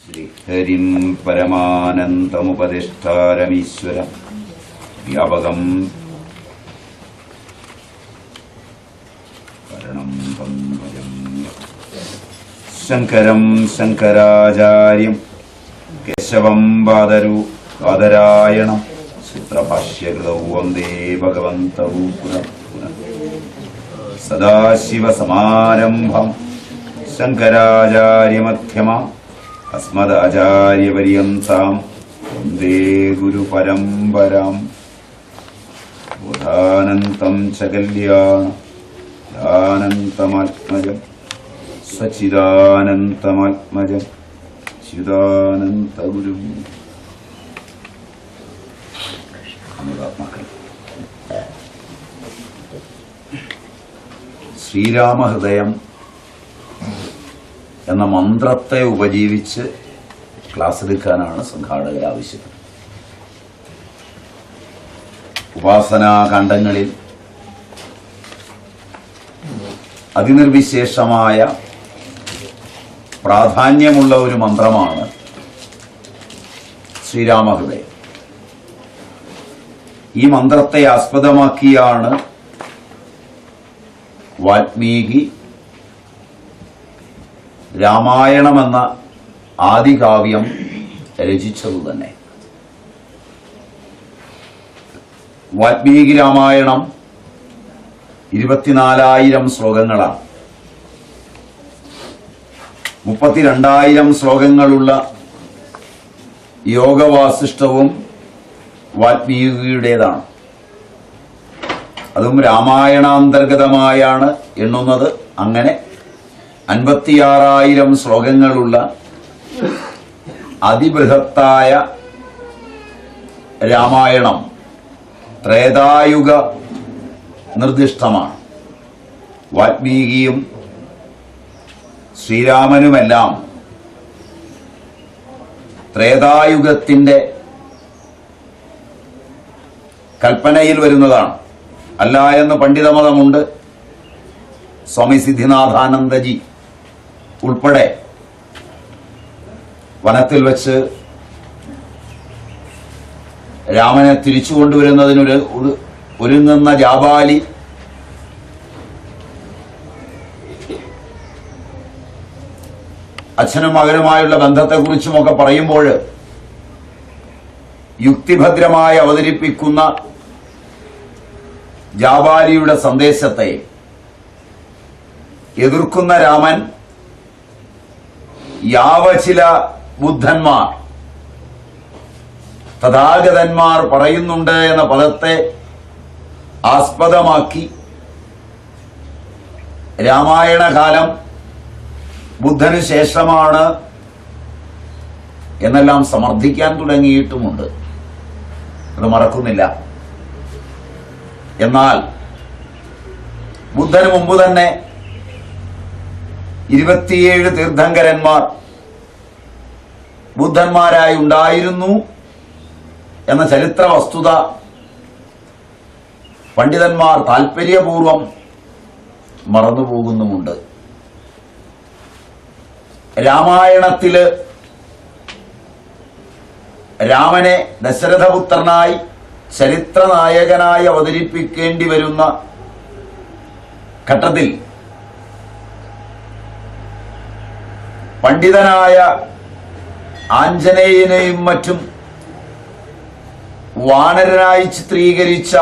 ശ്രീഹരിം പരമാനന്ദമുപദിഷ്ടാരമീശ്വരം വ്യാപകം കരണം തം ഭജമ്യ ശങ്കരം ശങ്കരാചാര്യം കേശവം ബാദരായണം സൂത്രഭാഷ്യകൃതൗ വന്ദേ ഭഗവന്തൗ പുനഃ പുനഃ സദാശിവസമാരംഭം ശങ്കരാചാര്യമധ്യമാം അസ്മദാചാര്യപര്യന്താം വന്ദേ ഗുരുപരമ്പരാം ബോധാനന്തം ച കല്യാണാനന്തമാത്മജം സച്ചിദാനന്തമാത്മജം ചിദാനന്തഗുരും. ശ്രീരാമഹൃദയം എന്ന മന്ത്രത്തെ ഉപജീവിച്ച് ക്ലാസ് എടുക്കാനാണ് സംഘാടകർ ആവശ്യപ്പെട്ടത്. ഉപാസനാകാന്ഡങ്ങളിൽ അതിനിർവിശേഷമായ പ്രാധാന്യമുള്ള ഒരു മന്ത്രമാണ് ശ്രീരാമഹൃദയം. ഈ മന്ത്രത്തെ ആസ്പദമാക്കിയാണ് വാൽമീകി രാമായണമെന്ന ആദികാവ്യം രചിച്ചതു തന്നെ. വാൽമീകി രാമായണം 24,000 ശ്ലോകങ്ങളാണ്. 32,000 ശ്ലോകങ്ങളുള്ള യോഗവാസിഷ്ഠവും വാൽമീകിയുടേതാണ്. അതും രാമായണാന്തർഗതമായാണ് എണ്ണുന്നത്. അങ്ങനെ 56,000 ശ്ലോകങ്ങളുള്ള അതിബൃഹത്തായ രാമായണം ത്രേതായുഗ നിർദ്ദിഷ്ടമാണ്. വാൽമീകിയും ശ്രീരാമനുമെല്ലാം ത്രേതായുഗത്തിന്റെ കൽപ്പനയിൽ വരുന്നതാണ്. അല്ല എന്ന് പണ്ഡിതമതമുണ്ട്. സ്വാമി സിദ്ധിനാഥാനന്ദജി ഉൾപ്പെടെ വനത്തിൽ വെച്ച് രാമനെ തിരിച്ചു കൊണ്ടുവരുന്നതിനൊരു ഒരുങ്ങുന്ന ജാബാലി അച്ഛനും മകനുമായുള്ള ബന്ധത്തെക്കുറിച്ചുമൊക്കെ പറയുമ്പോൾ യുക്തിഭദ്രമായി അവതരിപ്പിക്കുന്ന ജാബാലിയുടെ സന്ദേശത്തെ എതിർക്കുന്ന രാമൻ ചില ബുദ്ധന്മാർ തഥാഗതന്മാർ പറയുന്നുണ്ട് എന്ന പദത്തെ ആസ്പദമാക്കി രാമായണകാലം ബുദ്ധന് ശേഷമാണ് എന്നെല്ലാം സമർത്ഥിക്കാൻ തുടങ്ങിയിട്ടുമുണ്ട്. അത് മറക്കുന്നില്ല. എന്നാൽ ബുദ്ധന് മുമ്പ് തന്നെ 27 തീർത്ഥങ്കരന്മാർ ബുദ്ധന്മാരായി ഉണ്ടായിരുന്നു എന്ന ചരിത്ര വസ്തുത പണ്ഡിതന്മാർ താൽപര്യപൂർവം മറന്നുപോകുന്നുമുണ്ട്. രാമായണത്തില് രാമനെ ദശരഥപുത്രനായി ചരിത്രനായകനായി അവതരിപ്പിക്കേണ്ടി വരുന്ന ഘട്ടത്തിൽ പണ്ഡിതനായ ആഞ്ജനേയനെയും മറ്റും വാനരനായി ചിത്രീകരിച്ച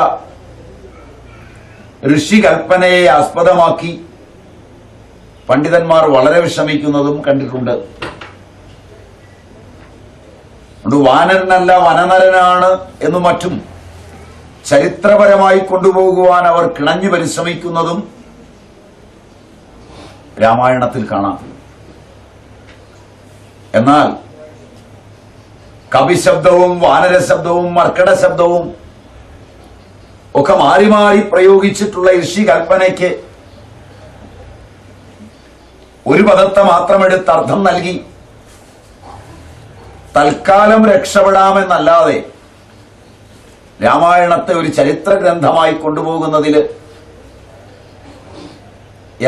ഋഷികൽപ്പനയെ ആസ്പദമാക്കി പണ്ഡിതന്മാർ വളരെ വിഷമിക്കുന്നതും കണ്ടിട്ടുണ്ട്. വാനരനല്ല വനനരനാണ് എന്നും മറ്റും ചരിത്രപരമായി കൊണ്ടുപോകുവാൻ അവർ കിണഞ്ഞു പരിശ്രമിക്കുന്നതും രാമായണത്തിൽ കാണാം. എന്നാൽ കവിശബ്ദവും വാനരശബ്ദവും മർക്കടശബ്ദവും ഒക്കെ മാറി മാറി പ്രയോഗിച്ചിട്ടുള്ള ഋഷി കൽപ്പനയ്ക്ക് ഒരു പദത്തെ മാത്രമെടുത്ത് അർത്ഥം നൽകി തൽക്കാലം രക്ഷപ്പെടാമെന്നല്ലാതെ രാമായണത്തെ ഒരു ചരിത്ര ഗ്രന്ഥമായി കൊണ്ടുപോകുന്നതിൽ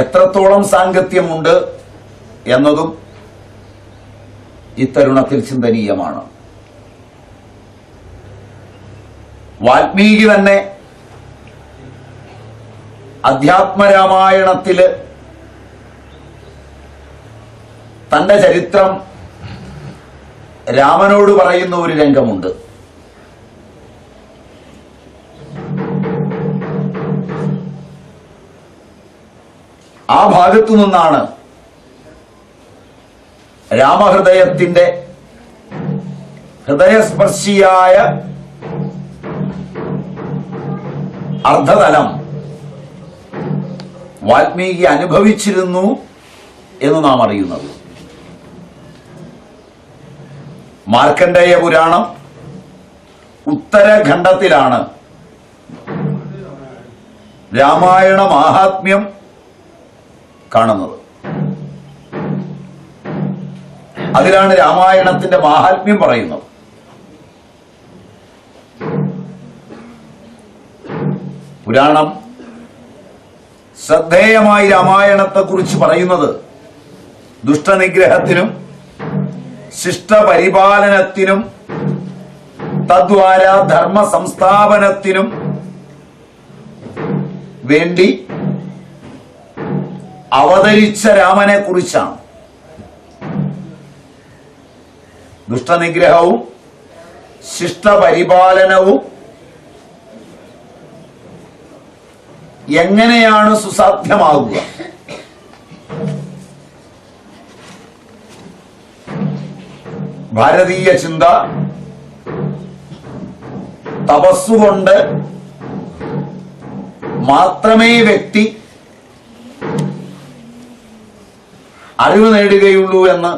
എത്രത്തോളം സാങ്കത്യമുണ്ട് എന്നതും ഇത്തരുണത്തിൽ ചിന്തനീയമാണ്. വാൽമീകി തന്നെ അധ്യാത്മരാമായണത്തില് തന്റെ ചരിത്രം രാമനോട് പറയുന്ന ഒരു രംഗമുണ്ട്. ആ ഭാഗത്തു നിന്നാണ് രാമഹൃദയത്തിന്റെ ഹൃദയസ്പർശിയായ അർദ്ധതലം വാൽമീകി അനുഭവിച്ചിരുന്നു എന്ന് നാം അറിയുന്നത്. മാർക്കണ്ഡേയ പുരാണം ഉത്തരഖണ്ഡത്തിലാണ് രാമായണ മാഹാത്മ്യം കാണുന്നത്. അതിലാണ് രാമായണത്തിന്റെ മാഹാത്മ്യം പറയുന്നത്. പുരാണം ശ്രദ്ധേയമായി രാമായണത്തെ കുറിച്ച് പറയുന്നത് ദുഷ്ടനിഗ്രഹത്തിനും ശിഷ്ടപരിപാലനത്തിനും തദ്വാര ധർമ്മ സംസ്ഥാപനത്തിനും വേണ്ടി അവതരിച്ച രാമനെ കുറിച്ചാണ്. ദുഷ്ടനിഗ്രഹവും ശിഷ്ടപരിപാലനവും എങ്ങനെയാണ് സുസാധ്യമാകുക? ഭാരതീയ ചിന്ത തപസ്സുകൊണ്ട് മാത്രമേ വ്യക്തി അറിവ് നേടുകയുള്ളൂ എന്ന്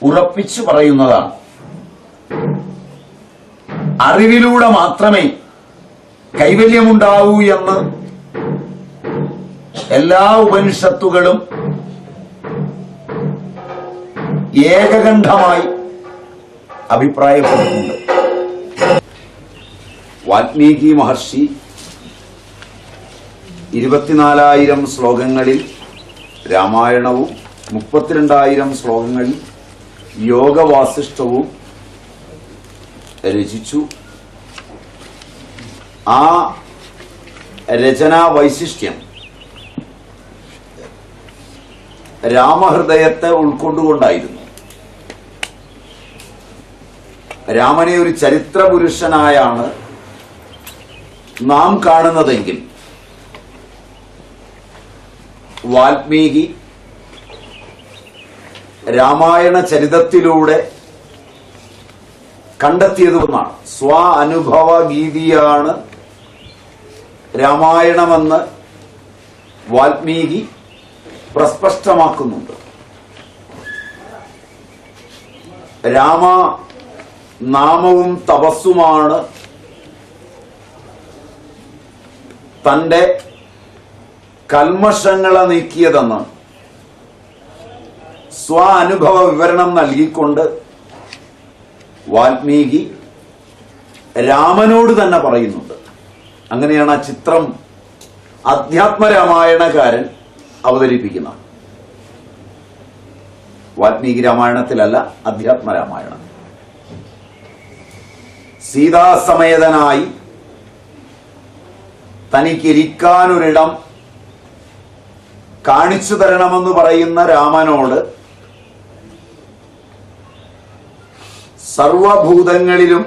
ഉറപ്പിച്ചു പറയുന്നതാണ്. അറിവിലൂടെ മാത്രമേ കൈവല്യമുണ്ടാവൂ എന്ന് എല്ലാ ഉപനിഷത്തുകളും ഏകകണ്ഠമായി അഭിപ്രായപ്പെടുന്നുണ്ട്. വാൽമീകി മഹർഷി 24,000 ശ്ലോകങ്ങളിൽ രാമായണവും 32,000 ശ്ലോകങ്ങളിൽ യോഗവാസിഷ്ഠവും രചിച്ചു. ആ രചനാ വൈശിഷ്ട്യം രാമഹൃദയത്തെ ഉൾക്കൊണ്ടുകൊണ്ടായിരുന്നു. രാമനെ ഒരു ചരിത്ര പുരുഷനായാണ് നാം കാണുന്നതെങ്കിൽ വാൽമീകി രാമായണ ചരിതത്തിലൂടെ കണ്ടെത്തിയതുകൊണ്ടാണ്. സ്വ അനുഭവ ഗീതിയാണ് രാമായണമെന്ന് വാൽമീകി പ്രസ്പഷ്ടമാക്കുന്നുണ്ട്. രാമ നാമവും തപസ്സുമാണ് തന്റെ കൽമഷങ്ങളെ നീക്കിയതെന്ന് സ്വ അനുഭവ വിവരണം നൽകിക്കൊണ്ട് വാൽമീകി രാമനോട് തന്നെ പറയുന്നുണ്ട്. അങ്ങനെയാണ് ആ ചിത്രം അധ്യാത്മരാമായണകാരൻ അവതരിപ്പിക്കുന്നത്. വാൽമീകി രാമായണത്തിലല്ല, അധ്യാത്മരാമായണം. സീതാസമേതനായി തനിക്കിരിക്കാനൊരിടം കാണിച്ചു തരണമെന്ന് പറയുന്ന രാമനോട് സർവഭൂതങ്ങളിലും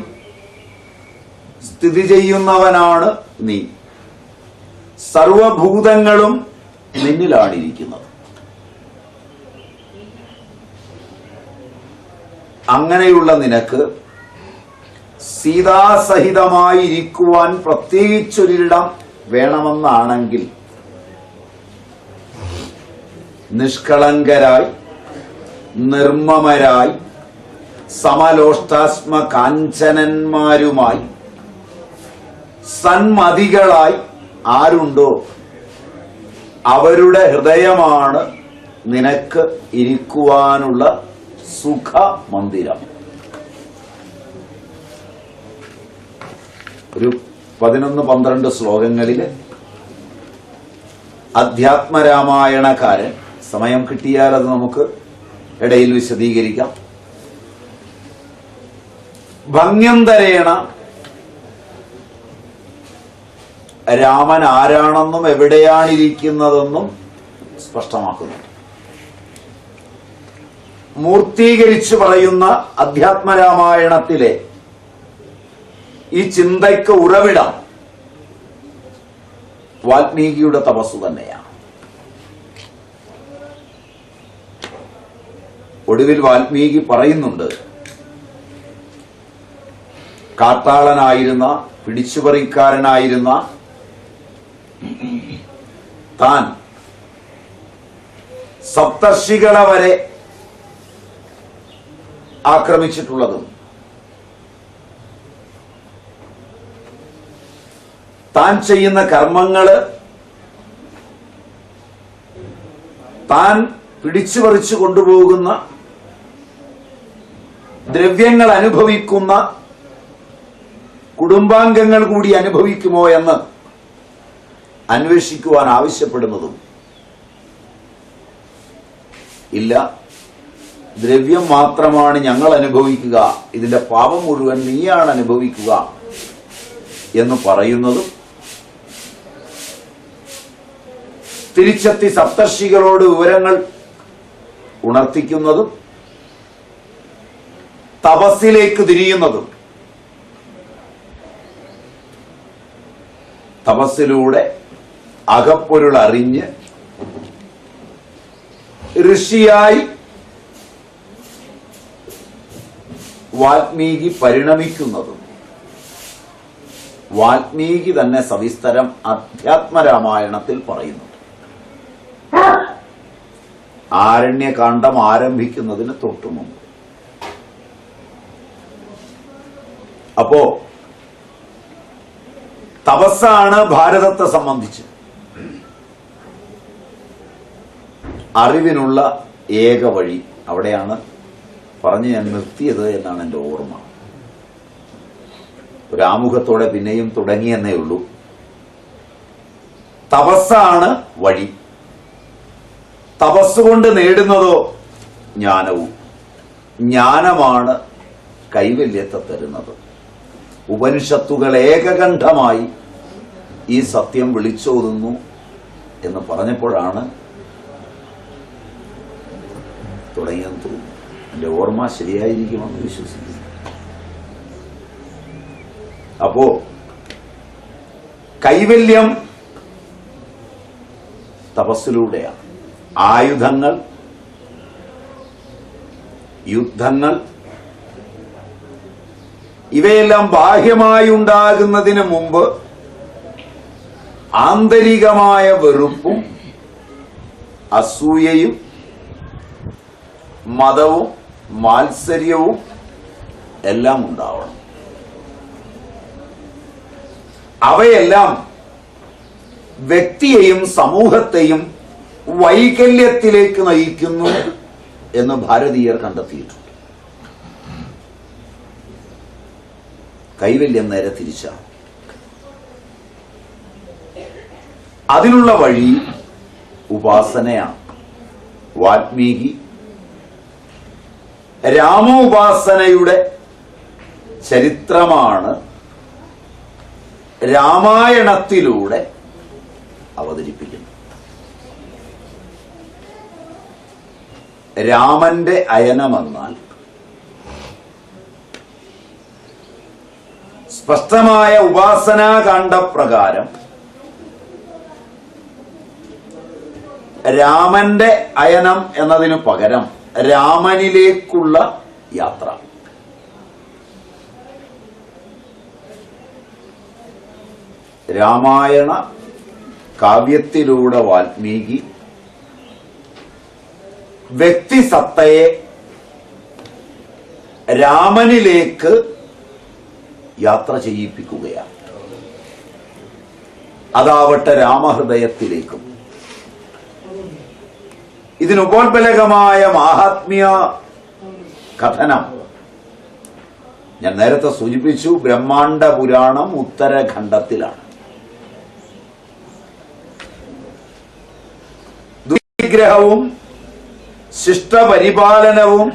സ്ഥിതി ചെയ്യുന്നവനാണ് നീ, സർവഭൂതങ്ങളും നിന്നിലാണിരിക്കുന്നത്. അങ്ങനെയുള്ള നിനക്ക് സീതാസഹിതമായിരിക്കുവാൻ പ്രത്യേകിച്ചൊരിടം വേണമെന്നാണെങ്കിൽ നിഷ്കളങ്കരായി നിർമ്മമരായി സമലോഷ്ടാസ്മ കാഞ്ചനന്മാരുമായി സന്മതികളായി ആരുണ്ടോ അവരുടെ ഹൃദയമാണ് നിനക്ക് ഇരിക്കുവാനുള്ള സുഖ മന്ദിരം. ഒരു 11-12 ശ്ലോകങ്ങളിൽ അധ്യാത്മരാമായണകാരൻ, സമയം കിട്ടിയാൽ അത് നമുക്ക് ഇടയിൽ വിശദീകരിക്കാം, ഭംഗ്യന്തരേണ രാമൻ ആരാണെന്നും എവിടെയാണിരിക്കുന്നതെന്നും സ്പഷ്ടമാക്കുന്നു. മൂർത്തീകരിച്ചു പറയുന്ന അധ്യാത്മരാമായണത്തിലെ ഈ ചിന്തയ്ക്ക് ഉറവിടം വാൽമീകിയുടെ തപസ്സു തന്നെയാണ്. ഒടുവിൽ വാൽമീകി പറയുന്നുണ്ട്, കാട്ടാളനായിരുന്ന, പിടിച്ചുപറിക്കാരനായിരുന്ന താൻ സപ്തർഷികളെ വരെ ആക്രമിച്ചിട്ടുള്ളതും താൻ ചെയ്യുന്ന കർമ്മങ്ങള്, താൻ പിടിച്ചുപറിച്ചു കൊണ്ടുപോകുന്ന ദ്രവ്യങ്ങൾ അനുഭവിക്കുന്ന കുടുംബാംഗങ്ങൾ കൂടി അനുഭവിക്കുമോ എന്ന് അന്വേഷിക്കുവാൻ ആവശ്യപ്പെടുന്നതും ഇല്ല, ദ്രവ്യം മാത്രമാണ് ഞങ്ങൾ അനുഭവിക്കുക, ഇതിന്റെ പാപം മുഴുവൻ നീയാണ് അനുഭവിക്കുക എന്ന് പറയുന്നതും തിരിച്ചെത്തി സപ്തർഷികളോട് വിവരങ്ങൾ ഉണർത്തിക്കുന്നതും തപസ്സിലേക്ക് തിരിയുന്നതും തപസ്സിലൂടെ അകപ്പൊരുൾ അറിഞ്ഞ് ഋഷിയായി വാൽമീകി പരിണമിക്കുന്നതും വാൽമീകി തന്നെ സവിസ്തരം അധ്യാത്മരാമായണത്തിൽ പറയുന്നു. ആരണ്യകാണ്ഡം ആരംഭിക്കുന്നതിന് തൊട്ടുമുമ്പ്. അപ്പോ തപസ്സാണ് ഭാരതത്തെ സംബന്ധിച്ച് അറിവിനുള്ള ഏക വഴി. അവിടെയാണ് പറഞ്ഞ് ഞാൻ നിർത്തിയത് എന്നാണ് എൻ്റെ ഓർമ്മ. ഒരു ആമുഖത്തോടെ പിന്നെയും തുടങ്ങിയെന്നേ ഉള്ളൂ. തപസ്സാണ് വഴി. തപസ്സുകൊണ്ട് നേടുന്നതോ ജ്ഞാനവും. ജ്ഞാനമാണ് കൈവല്യത്തെ തരുന്നത്. ഉപനിഷത്തുകൾ ഏകകണ്ഠമായി ഈ സത്യം വിളിച്ചോതുന്നു എന്ന് പറഞ്ഞപ്പോഴാണ് തുടങ്ങിയെന്ന് തോന്നുന്നു. എൻ്റെ ഓർമ്മ ശരിയായിരിക്കുമെന്ന് വിശ്വസിക്കുന്നു. അപ്പോ കൈവല്യം തപസ്സിലൂടെയാണ്. ആയുധങ്ങൾ, യുദ്ധങ്ങൾ ഇവയെല്ലാം ബാഹ്യമായി ഉണ്ടാകുന്നതിന് മുമ്പ് ആന്തരികമായ വെറുപ്പും അസൂയയും മതവും മാത്സര്യവും എല്ലാം ഉണ്ടാവണം. അവയെല്ലാം വ്യക്തിയെയും സമൂഹത്തെയും വൈകല്യത്തിലേക്ക് നയിക്കുന്നു എന്ന് ഭാരതീയർ കണ്ടെത്തിയിട്ടുണ്ട്. കൈവല്യം നേരെ തിരിച്ചാണ്. അതിനുള്ള വഴി ഉപാസനയാണ്. വാൽമീകി രാമോപാസനയുടെ ചരിത്രമാണ് രാമായണത്തിലൂടെ അവതരിപ്പിക്കുന്നത്. രാമന്റെ അയനമെന്നാൽ സ്പഷ്ടമായ ഉപാസനാകാണ്ഡപ്രകാരം രാമന്റെ അയനം എന്നതിനു പകരം രാമനിലേക്കുള്ള യാത്ര. രാമായണ കാവ്യത്തിലൂടെ വാൽമീകി വ്യക്തിസത്തയെ രാമനിലേക്ക് യാത്ര ചെയ്യിപ്പിക്കുകയാണ്. അതാവട്ടെ രാമഹൃദയത്തിലേക്കും. ഇതിനുപോത്ബലകമായ മാഹാത്മ്യ കഥനം ഞാൻ നേരത്തെ സൂചിപ്പിച്ചു. ബ്രഹ്മാണ്ഡ പുരാണം ഉത്തരഖണ്ഡത്തിലാണ്. ദുരിഗ്രഹവും ശിഷ്ടപരിപാലനവും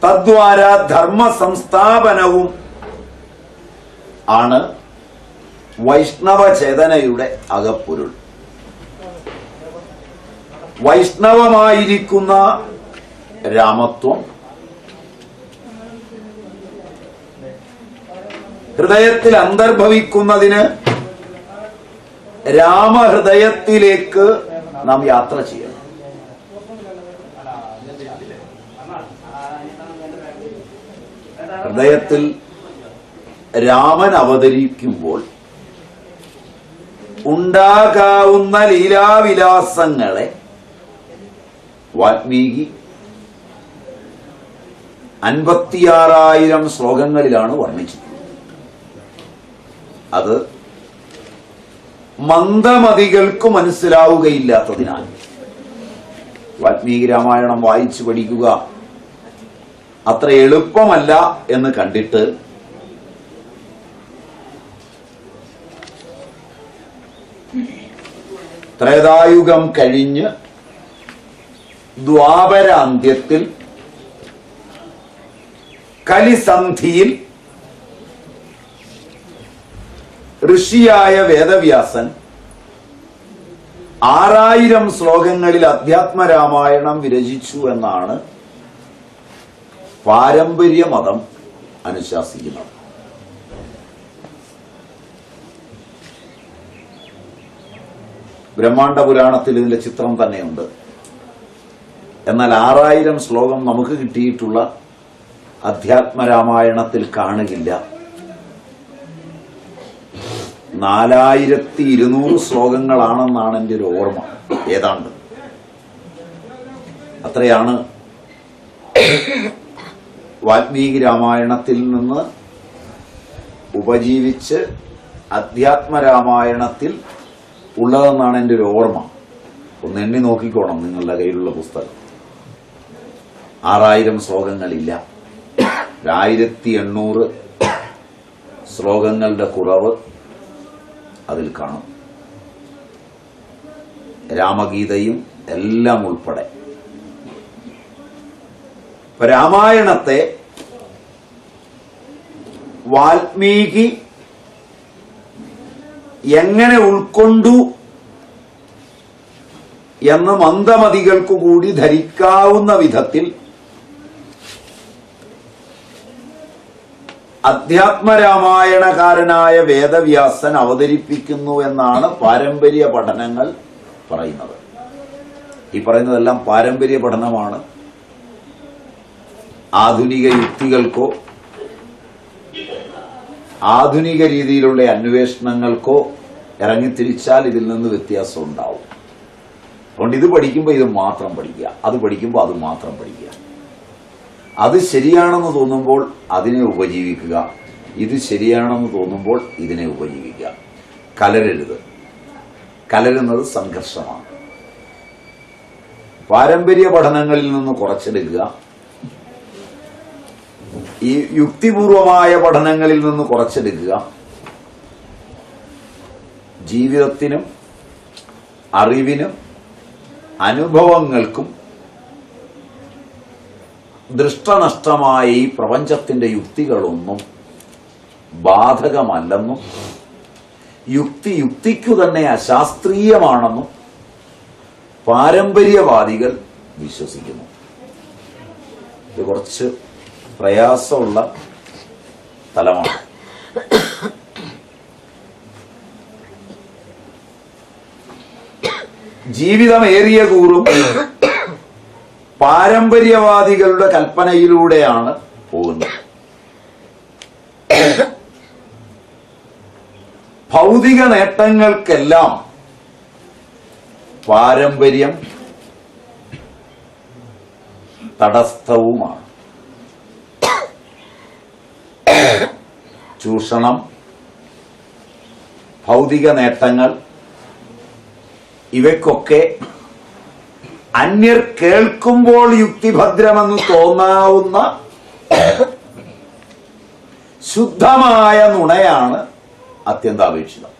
തദ്വാര ധർമ്മ സംസ്ഥാപനവും ആണ് വൈഷ്ണവ ചേതനയുടെ അകപ്പൊരുൾ. വൈഷ്ണവമായിരിക്കുന്ന രാമത്വം ഹൃദയത്തിൽ അന്തർഭവിക്കുന്നതിന് രാമഹൃദയത്തിലേക്ക് നാം യാത്ര ചെയ്യണം. ഹൃദയത്തിൽ രാമൻ അവതരിക്കുമ്പോൾ ഉണ്ടാകാവുന്ന ലീലാവിലാസങ്ങളെ വാൽമീകി 56,000 ശ്ലോകങ്ങളിലാണ് വർണ്ണിച്ചിട്ടുള്ളത്. അത് മന്ദമതികൾക്ക് മനസ്സിലാവുകയില്ലാത്തതിനാൽ വാൽമീകി രാമായണം വായിച്ചു പഠിക്കുക അത്ര എളുപ്പമല്ല എന്ന് കണ്ടിട്ട് ത്രേതായുഗം കഴിഞ്ഞ് ദ്വാപരാന്ത്യത്തിൽ കലിസന്ധിയിൽ ഋഷിയായ വേദവ്യാസൻ 6000 ശ്ലോകങ്ങളിൽ അധ്യാത്മരാമായണം വിരചിച്ചു എന്നാണ് പാരമ്പര്യ മതം അനുശാസിക്കുന്നത്. ബ്രഹ്മാണ്ഡ പുരാണത്തിൽ ഇതിന്റെ ചിത്രം തന്നെയുണ്ട്. എന്നാൽ 6000 ശ്ലോകം നമുക്ക് കിട്ടിയിട്ടുള്ള അധ്യാത്മരാമായണത്തിൽ കാണുകയില്ല. 4200 ശ്ലോകങ്ങളാണെന്നാണ് എൻ്റെ ഒരു ഓർമ്മ. ഏതാണ്ട് അത്രയാണ് വാൽമീകി രാമായണത്തിൽ നിന്ന് ഉപജീവിച്ച് അധ്യാത്മരാമായണത്തിൽ ഉള്ളതെന്നാണ് എൻ്റെ ഒരു ഓർമ്മ. ഒന്ന് എണ്ണി നോക്കിക്കോണം നിങ്ങളുടെ കയ്യിലുള്ള പുസ്തകം. 6000 ശ്ലോകങ്ങളില്ല. 1800 ശ്ലോകങ്ങളുടെ കുറവ് അതിൽ കാണും. രാമഗീതയും എല്ലാം ഉൾപ്പെടെ. രാമായണത്തെ വാൽമീകി എങ്ങനെ ഉൾക്കൊണ്ടു എന്ന് മന്ദമതികൾക്കു കൂടി ധരിക്കാവുന്ന വിധത്തിൽ അധ്യാത്മരാമായണകാരനായ വേദവ്യാസൻ അവതരിപ്പിക്കുന്നു എന്നാണ് പാരമ്പര്യ പഠനങ്ങൾ പറയുന്നത്. ഈ പറയുന്നതെല്ലാം പാരമ്പര്യ പഠനമാണ്. ആധുനിക യുക്തികൾക്കോ ആധുനിക രീതിയിലുള്ള അന്വേഷണങ്ങൾക്കോ ഇറങ്ങിത്തിരിച്ചാൽ ഇതിൽ നിന്ന് വ്യത്യാസം ഉണ്ടാവും. അതുകൊണ്ട് ഇത് പഠിക്കുമ്പോൾ ഇത് മാത്രം പഠിക്കുക, അത് പഠിക്കുമ്പോൾ അത് മാത്രം പഠിക്കുക. അത് ശരിയാണെന്ന് തോന്നുമ്പോൾ അതിനെ ഉപജീവിക്കുക, ഇത് ശരിയാണെന്ന് തോന്നുമ്പോൾ ഇതിനെ ഉപജീവിക്കുക. കലരരുത്. കലരുന്നത് സംഘർഷമാണ്. പാരമ്പര്യ പഠനങ്ങളിൽ നിന്ന് കുറച്ചെടുക്കുക, ഈ യുക്തിപൂർവമായ പഠനങ്ങളിൽ നിന്ന് കുറച്ചെടുക്കുക. ജീവിതത്തിനും അറിവിനും അനുഭവങ്ങൾക്കും ദൃഷ്ടനഷ്ടമായ ഈ പ്രപഞ്ചത്തിന്റെ യുക്തികളൊന്നും ബാധകമല്ലെന്നും യുക്തിക്കു തന്നെ അശാസ്ത്രീയമാണെന്നും പാരമ്പര്യവാദികൾ വിശ്വസിക്കുന്നു. ഇത് കുറച്ച് പ്രയാസമുള്ള തലമാണ്. ജീവിതമേറിയ കൂറും പാരമ്പര്യവാദികളുടെ കൽപ്പനയിലൂടെയാണ് പോകുന്നത്. ഭൗതിക നേട്ടങ്ങൾക്കെല്ലാം പാരമ്പര്യം തടസ്സവുമാണ്. ചൂഷണം, ഭൗതിക നേട്ടങ്ങൾ ഇവയ്ക്കൊക്കെ അന്യർ കേൾക്കുമ്പോൾ യുക്തിഭദ്രമെന്ന് തോന്നാവുന്ന ശുദ്ധമായ നുണയാണ് അത്യന്താപേക്ഷിതം.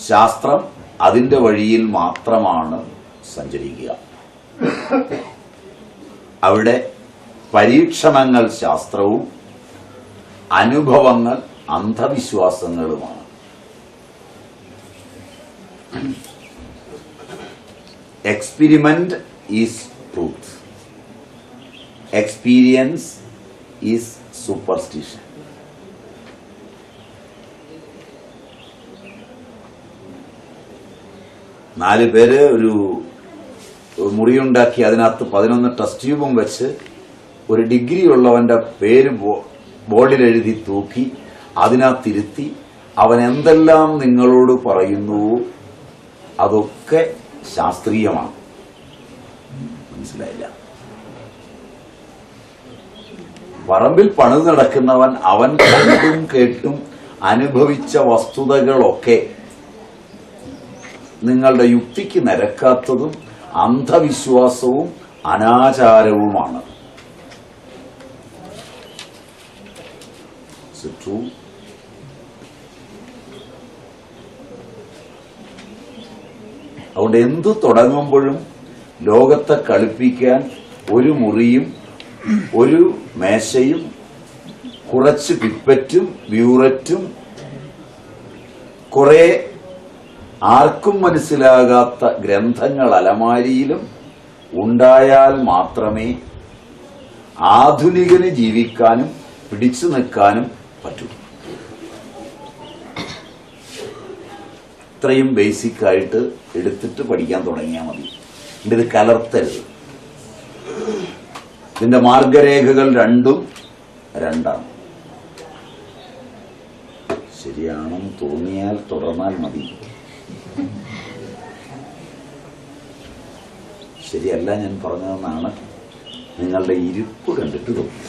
ശാസ്ത്രം അതിൻ്റെ വഴിയിൽ മാത്രമാണ് സഞ്ചരിക്കുക. അവിടെ പരീക്ഷണങ്ങൾ ശാസ്ത്രവും അനുഭവങ്ങൾ അന്ധവിശ്വാസങ്ങളുമാണ്. Experiment is truth, experience is superstition. നാല് പേര് ഒരു മുറിയുണ്ടാക്കി അതിനകത്ത് 11 ടെസ്റ്റ് ട്യൂബും വെച്ച് ഒരു ഡിഗ്രി ഉള്ളവന്റെ പേര് ബോർഡിൽ എഴുതി തൂക്കി അതിനകത്തിരുത്തി അവൻ എന്തെല്ലാം നിങ്ങളോട് പറയുന്നുവോ അതൊക്കെ ശാസ്ത്രീയമാണ്. മനസ്സിലായില്ല? പറമ്പിൽ പണിത് നടക്കുന്നവൻ അവൻ കണ്ടും കേട്ടും അനുഭവിച്ച വസ്തുതകളൊക്കെ നിങ്ങളുടെ യുക്തിക്ക് നിരക്കാത്തതും അന്ധവിശ്വാസവും അനാചാരവുമാണ്. അതുകൊണ്ട് എന്തു തുടങ്ങുമ്പോഴും ലോകത്തെ കളിപ്പിക്കാൻ ഒരു മുറിയും ഒരു മേശയും കുറച്ച് പിപ്പറ്റും ബ്യൂററ്റും കുറെ ആർക്കും മനസ്സിലാകാത്ത ഗ്രന്ഥങ്ങൾ അലമാരിയിലും ഉണ്ടായാൽ മാത്രമേ ആധുനികന് ജീവിക്കാനും പിടിച്ചു നിൽക്കാനും പറ്റൂ. ഇത്രയും ബേസിക് ആയിട്ട് എടുത്തിട്ട് പഠിക്കാൻ തുടങ്ങിയാൽ മതി. ഇത് കലർത്തരുത്. ഇതിന്റെ മാർഗരേഖകൾ രണ്ടാണ്. ശരിയാണെന്ന് തോന്നിയാൽ തുടർന്നാൽ മതി. ശരിയല്ല ഞാൻ പറഞ്ഞതെന്നാണ് നിങ്ങളുടെ ഇരിപ്പ് കണ്ടിട്ട് തോന്നി.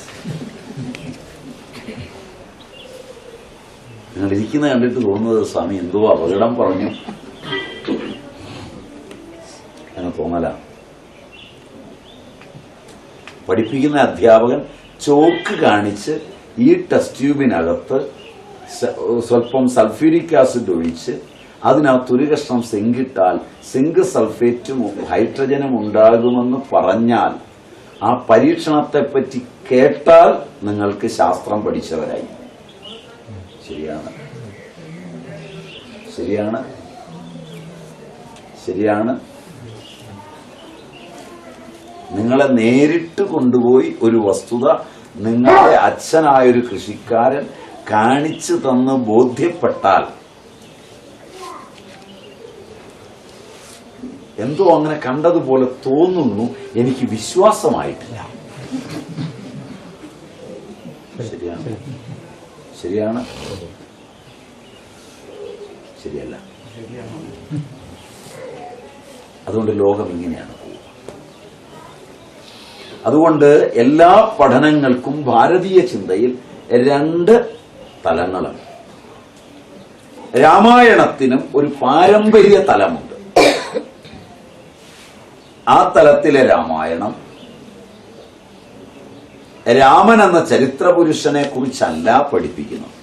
നിങ്ങൾ ഇരിക്കുന്ന കണ്ടിട്ട് തോന്നുന്നത് സ്വാമി എന്തോ അപകടം പറഞ്ഞു എന്ന് തോന്നലാണ്. പഠിപ്പിക്കുന്ന അധ്യാപകൻ ചോക്ക് കാണിച്ച് ഈ ടെസ്റ്റ് ട്യൂബിനകത്ത് സ്വല്പം സൾഫ്യൂരിക് ആസിഡ് ഒഴിച്ച് അതിനകത്തൊരു കഷ്ണം സിങ്കിട്ടാൽ സിങ്ക് സൾഫേറ്റും ഹൈഡ്രജനും ഉണ്ടാകുമെന്ന് പറഞ്ഞാൽ ആ പരീക്ഷണത്തെപ്പറ്റി കേട്ടാൽ നിങ്ങൾക്ക് ശാസ്ത്രം പഠിച്ചവരായി. ശരിയാണ്, ശരിയാണ്, ശരിയാണ്. നിങ്ങളെ നേരിട്ട് കൊണ്ടുപോയി ഒരു വസ്തുത നിങ്ങളുടെ അച്ഛനായൊരു കൃഷിക്കാരൻ കാണിച്ചു തന്ന് ബോധ്യപ്പെട്ടാൽ എന്തോ അങ്ങനെ കണ്ടതുപോലെ തോന്നുന്നു, എനിക്ക് വിശ്വാസമായിട്ടില്ല. ശരിയാണ്, ശരിയാണ്, ശരിയല്ല. അതുകൊണ്ട് ലോകം ഇങ്ങനെയാണ്. അതുകൊണ്ട് എല്ലാ പഠനങ്ങൾക്കും ഭാരതീയ ചിന്തയിൽ 2 തലങ്ങളുണ്ട്. രാമായണത്തിനും ഒരു പാരമ്പര്യ തലമുണ്ട്. ആ തലത്തിലെ രാമായണം രാമൻ എന്ന ചരിത്ര പുരുഷനെ കുറിച്ചല്ല പഠിപ്പിക്കുന്നത്.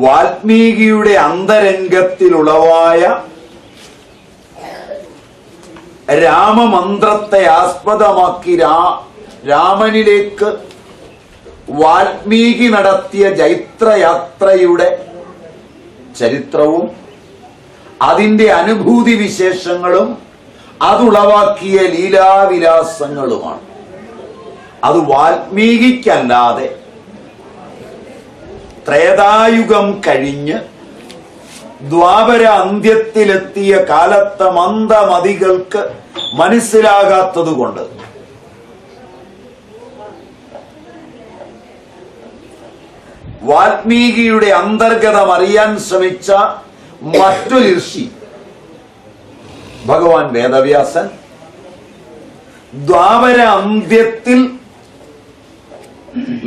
വാൽമീകിയുടെ അന്തരംഗത്തിലുളവായ രാമമന്ത്രത്തെ ആസ്പദമാക്കി രാമനിലേക്ക് വാൽമീകി നടത്തിയ ജൈത്രയാത്രയുടെ ചരിത്രവും അതിന്റെ അനുഭൂതി വിശേഷങ്ങളും അതുളവാക്കിയ ലീലാവിലാസങ്ങളുമാണ്. അത് വാൽമീകിക്കല്ലാതെ ത്രേതായുഗം കഴിഞ്ഞ് ദ്വാപര അന്ത്യത്തിലെത്തിയ കാലത്തെ മന്ദമതികൾക്ക് മനസ്സിലാകാത്തതുകൊണ്ട് വാൽമീകിയുടെ അന്തർഗതം അറിയാൻ ശ്രമിച്ച മറ്റൊരു ഋഷി ഭഗവാൻ വേദവ്യാസൻ ദ്വാപര അന്ത്യത്തിൽ